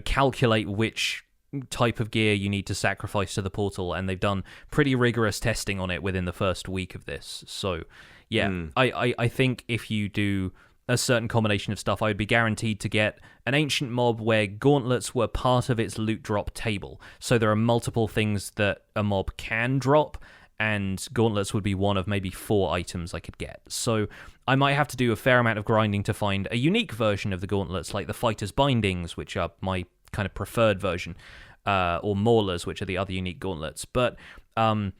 calculate which type of gear you need to sacrifice to the portal, and they've done pretty rigorous testing on it within the first week of this. So, yeah, I think if you do a certain combination of stuff, I would be guaranteed to get an ancient mob where gauntlets were part of its loot drop table. So there are multiple things that a mob can drop, and gauntlets would be one of maybe 4 items I could get. So I might have to do a fair amount of grinding to find a unique version of the gauntlets, like the Fighter's Bindings, which are my kind of preferred version, or Maulers, which are the other unique gauntlets. But I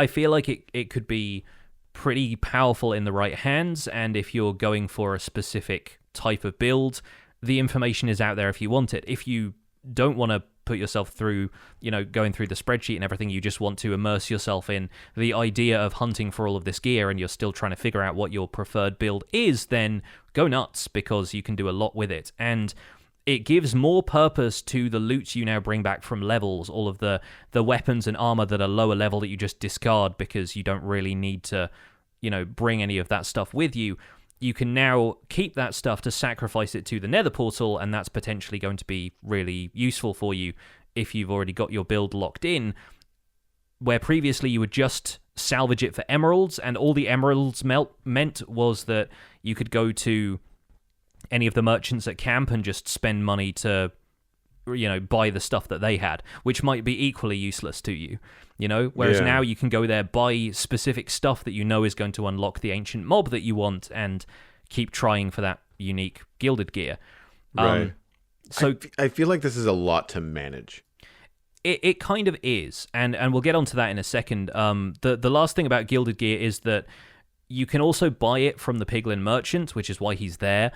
feel like it could be pretty powerful in the right hands, and if you're going for a specific type of build, the information is out there if you want it. If you don't want to put yourself through, going through the spreadsheet and everything, you just want to immerse yourself in the idea of hunting for all of this gear, and you're still trying to figure out what your preferred build is, then go nuts, because you can do a lot with it. And it gives more purpose to the loot you now bring back from levels, all of the weapons and armor that are lower level that you just discard because you don't really need to, bring any of that stuff with you. You can now keep that stuff to sacrifice it to the Nether portal, and that's potentially going to be really useful for you if you've already got your build locked in, where previously you would just salvage it for emeralds, and all the emeralds meant was that you could go to any of the merchants at camp and just spend money to, buy the stuff that they had, which might be equally useless to you, whereas now you can go there, buy specific stuff that is going to unlock the ancient mob that you want, and keep trying for that unique gilded gear. Right. So I feel like this is a lot to manage. It kind of is, and we'll get onto that in a second. The last thing about gilded gear is that you can also buy it from the Piglin merchant, which is why he's there,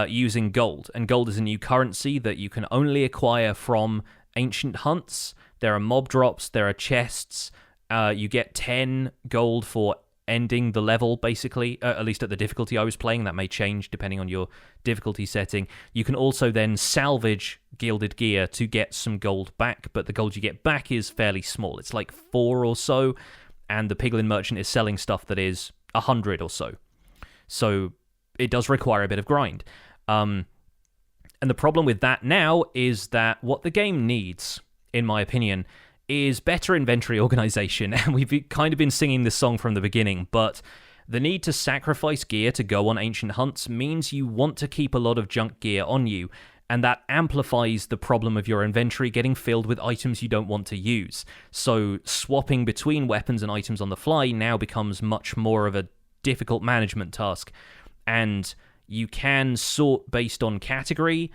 using gold. And gold is a new currency that you can only acquire from ancient hunts. There are mob drops, there are chests. You get 10 gold for ending the level, basically, at least at the difficulty I was playing. That may change depending on your difficulty setting. You can also then salvage gilded gear to get some gold back, but the gold you get back is fairly small. It's like 4 or so, and the Piglin merchant is selling stuff that is 100 or so. So it does require a bit of grind. And the problem with that now is that what the game needs, in my opinion, is better inventory organization. And we've kind of been singing this song from the beginning, but the need to sacrifice gear to go on ancient hunts means you want to keep a lot of junk gear on you, and that amplifies the problem of your inventory getting filled with items you don't want to use. So swapping between weapons and items on the fly now becomes much more of a difficult management task. And you can sort based on category,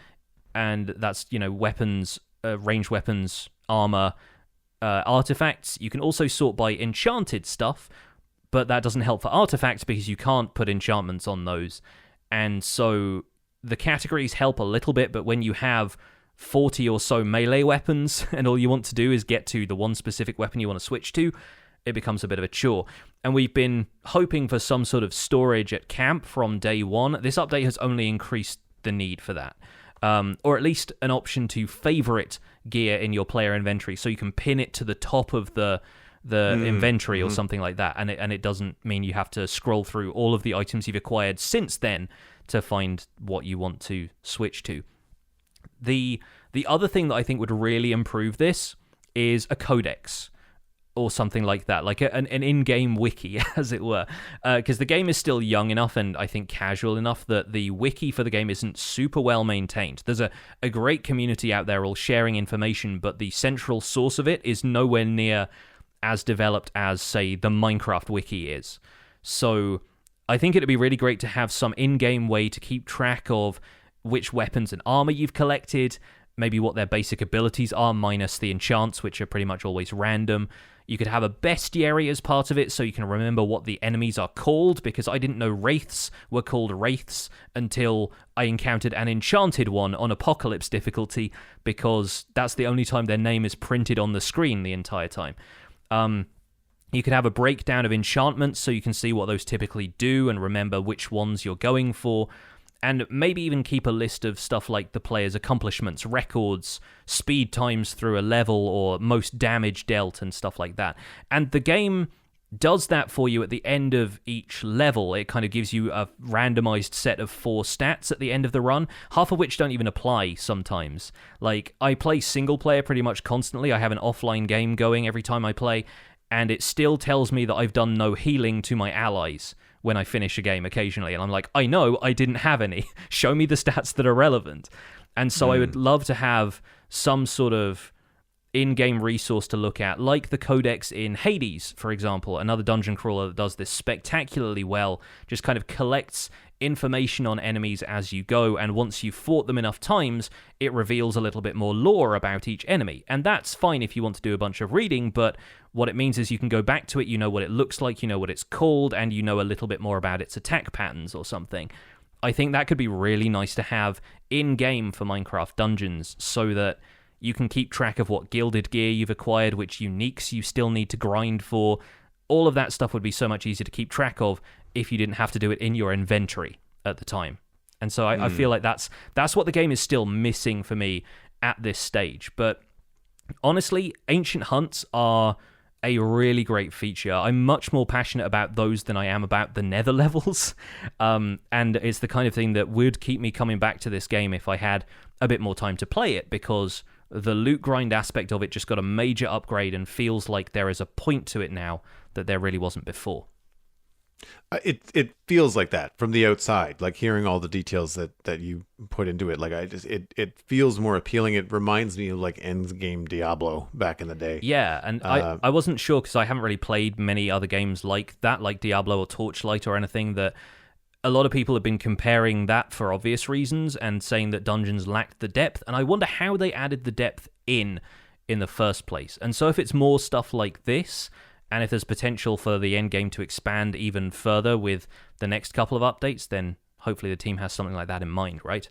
and that's, weapons, ranged weapons, armor, artifacts. You can also sort by enchanted stuff, but that doesn't help for artifacts because you can't put enchantments on those. And so the categories help a little bit, but when you have 40 or so melee weapons and all you want to do is get to the one specific weapon you want to switch to, it becomes a bit of a chore. And we've been hoping for some sort of storage at camp from day one. This update has only increased the need for that. Or at least an option to favorite gear in your player inventory, so you can pin it to the top of the inventory or something like that, and it doesn't mean you have to scroll through all of the items you've acquired since then to find what you want to switch to. The other thing that I think would really improve this is a codex. or something like that, like an in-game wiki, as it were, because the game is still young enough and I think casual enough that the wiki for the game isn't super well maintained. There's a great community out there all sharing information, but the central source of it is nowhere near as developed as, say, the Minecraft wiki is. So I think it'd be really great to have some in-game way to keep track of which weapons and armor you've collected, maybe what their basic abilities are, minus the enchants, which are pretty much always random. You could have a bestiary as part of it, so you can remember what the enemies are called, because I didn't know wraiths were called wraiths until I encountered an enchanted one on Apocalypse difficulty, because that's the only time their name is printed on the screen the entire time. You could have a breakdown of enchantments, so you can see what those typically do and remember which ones you're going for. And maybe even keep a list of stuff like the player's accomplishments, records, speed times through a level, or most damage dealt and stuff like that. And the game does that for you at the end of each level. It kind of gives you a randomized set of 4 stats at the end of the run, half of which don't even apply sometimes. Like, I play single player pretty much constantly. I have an offline game going every time I play, and it still tells me that I've done no healing to my allies when I finish a game occasionally. And I'm like, I know I didn't have any. Show me the stats that are relevant. And so I would love to have some sort of in-game resource to look at, like the Codex in Hades, for example, another dungeon crawler that does this spectacularly well, just kind of collects information on enemies as you go, and once you've fought them enough times, it reveals a little bit more lore about each enemy. And that's fine if you want to do a bunch of reading, but what it means is you can go back to it, you know what it looks like, you know what it's called, and you know a little bit more about its attack patterns or something. I think that could be really nice to have in-game for Minecraft Dungeons, so that you can keep track of what gilded gear you've acquired, which uniques you still need to grind for. All of that stuff would be so much easier to keep track of if you didn't have to do it in your inventory at the time. And so I feel like that's what the game is still missing for me at this stage. But honestly, ancient hunts are a really great feature. I'm much more passionate about those than I am about the Nether levels. And it's the kind of thing that would keep me coming back to this game if I had a bit more time to play it, because the loot grind aspect of it just got a major upgrade and feels like there is a point to it now that there really wasn't before. It feels like that from the outside, like hearing all the details that you put into it. Like it feels more appealing. It reminds me of like end game Diablo back in the day. Yeah, and I wasn't sure because I haven't really played many other games like that, like Diablo or Torchlight or anything, that a lot of people have been comparing that for obvious reasons and saying that Dungeons lacked the depth, and I wonder how they added the depth in the first place. And so if it's more stuff like this, and if there's potential for the end game to expand even further with the next couple of updates, then hopefully the team has something like that in mind, right?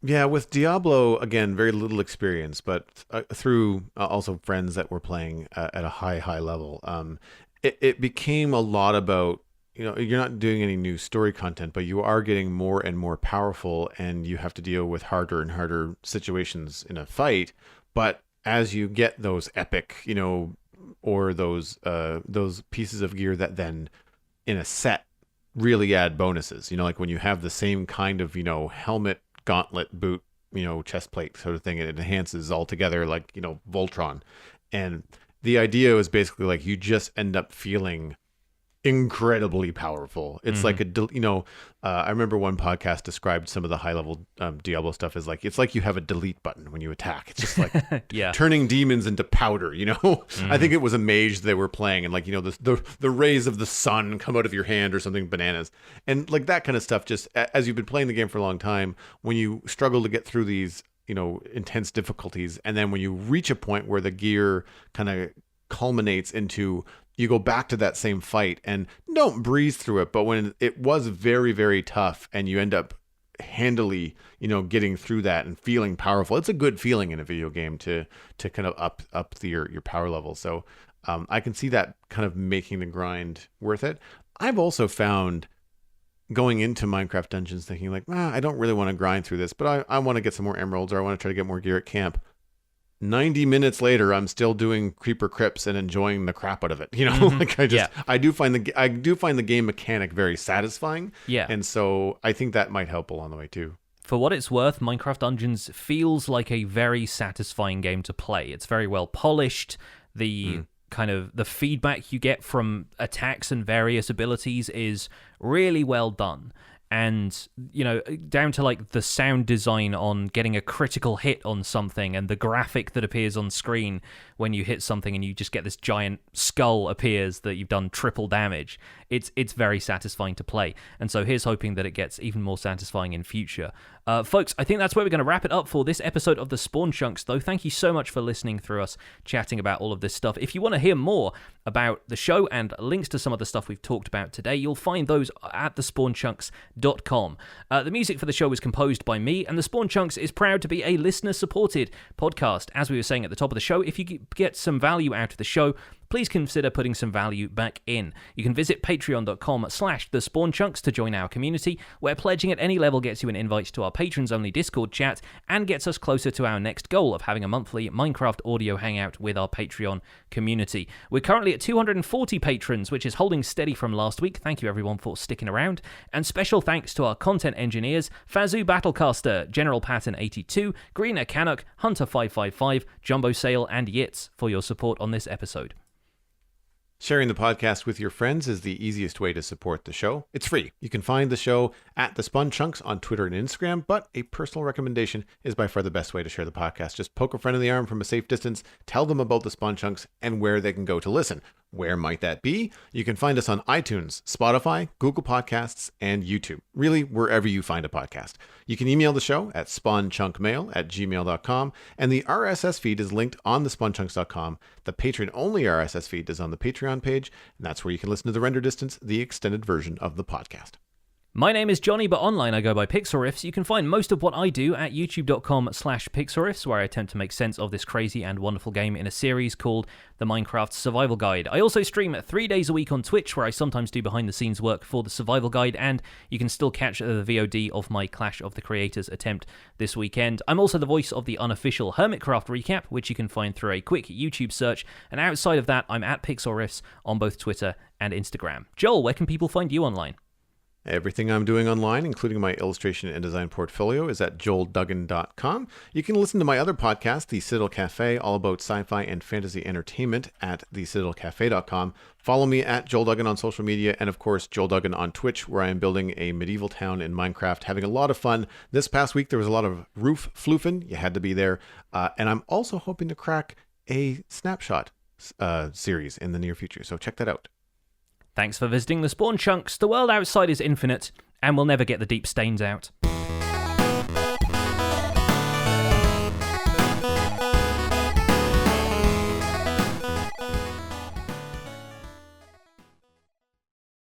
Yeah, with Diablo, again, very little experience, but through also friends that were playing at a high level, it became a lot about, you're not doing any new story content, but you are getting more and more powerful, and you have to deal with harder and harder situations in a fight. But as you get those epic, or those pieces of gear that then in a set really add bonuses, like when you have the same kind of, helmet, gauntlet, boot, chest plate sort of thing, it enhances altogether, like, Voltron. And the idea is basically like you just end up feeling incredibly powerful. It's like I remember one podcast described some of the high level Diablo stuff as like, it's like you have a delete button when you attack. It's just like turning demons into powder. I think it was a mage they were playing, and like, the rays of the sun come out of your hand or something bananas, and like that kind of stuff. Just as you've been playing the game for a long time, when you struggle to get through these intense difficulties, and then when you reach a point where the gear kind of culminates into, you go back to that same fight and don't breeze through it, but when it was very, very tough and you end up handily, getting through that and feeling powerful, it's a good feeling in a video game to kind of up your power level. So I can see that kind of making the grind worth it. I've also found going into Minecraft Dungeons thinking like, I don't really want to grind through this, but I want to get some more emeralds, or I want to try to get more gear at camp. 90 minutes later, I'm still doing creeper crypts and enjoying the crap out of it. Like I do find the game mechanic very satisfying. Yeah. And so I think that might help along the way too. For what it's worth, Minecraft Dungeons feels like a very satisfying game to play. It's very well polished. The kind of the feedback you get from attacks and various abilities is really well done. And, you know, down to like the sound design on getting a critical hit on something and the graphic that appears on screen when you hit something and you just get this giant skull appears that you've done triple damage. It's very satisfying to play. And so here's hoping that it gets even more satisfying in future. Folks, I think that's where we're going to wrap it up for this episode of the Spawn Chunks, though. Thank you so much for listening through us chatting about all of this stuff. If you want to hear more about the show and links to some of the stuff we've talked about today, you'll find those at thespawnchunks.com. The music for the show was composed by me, and the Spawn Chunks is proud to be a listener-supported podcast. As we were saying at the top of the show, if you get some value out of the show, please consider putting some value back in. You can visit patreon.com/thespawnchunks to join our community, where pledging at any level gets you an invite to our patrons-only Discord chat and gets us closer to our next goal of having a monthly Minecraft audio hangout with our Patreon community. We're currently at 240 patrons, which is holding steady from last week. Thank you everyone for sticking around. And special thanks to our content engineers, Fazoo Battlecaster, General Patton 82, Greener Canuck, Hunter 555, Jumbo Sale, and Yitz for your support on this episode. Sharing the podcast with your friends is the easiest way to support the show. It's free. You can find the show at The Spawn Chunks on Twitter and Instagram, but a personal recommendation is by far the best way to share the podcast. Just poke a friend in the arm from a safe distance, tell them about The Spawn Chunks and where they can go to listen. Where might that be? You can find us on iTunes, Spotify, Google Podcasts, and YouTube. Really, wherever you find a podcast. You can email the show at spawnchunkmail@gmail.com, and the RSS feed is linked on thespawnchunks.com. The patron-only RSS feed is on the Patreon page, and that's where you can listen to the render distance, the extended version of the podcast. My name is Jonny, but online I go by Pixelriffs. You can find most of what I do at youtube.com/Pixelriffs, where I attempt to make sense of this crazy and wonderful game in a series called The Minecraft Survival Guide. I also stream 3 days a week on Twitch, where I sometimes do behind-the-scenes work for the Survival Guide, and you can still catch the VOD of my Clash of the Creators attempt this weekend. I'm also the voice of the unofficial Hermitcraft recap, which you can find through a quick YouTube search, and outside of that, I'm at Pixelriffs on both Twitter and Instagram. Joel, where can people find you online? Everything I'm doing online, including my illustration and design portfolio, is at joelduggan.com. You can listen to my other podcast, The Citadel Cafe, all about sci-fi and fantasy entertainment at thecitadelcafe.com. Follow me at Joel Duggan on social media, and of course, Joel Duggan on Twitch, where I am building a medieval town in Minecraft, having a lot of fun. This past week, there was a lot of roof floofing. You had to be there. And I'm also hoping to crack a Snapshot series in the near future, so check that out. Thanks for visiting the Spawn Chunks. The world outside is infinite, and we'll never get the deep stains out.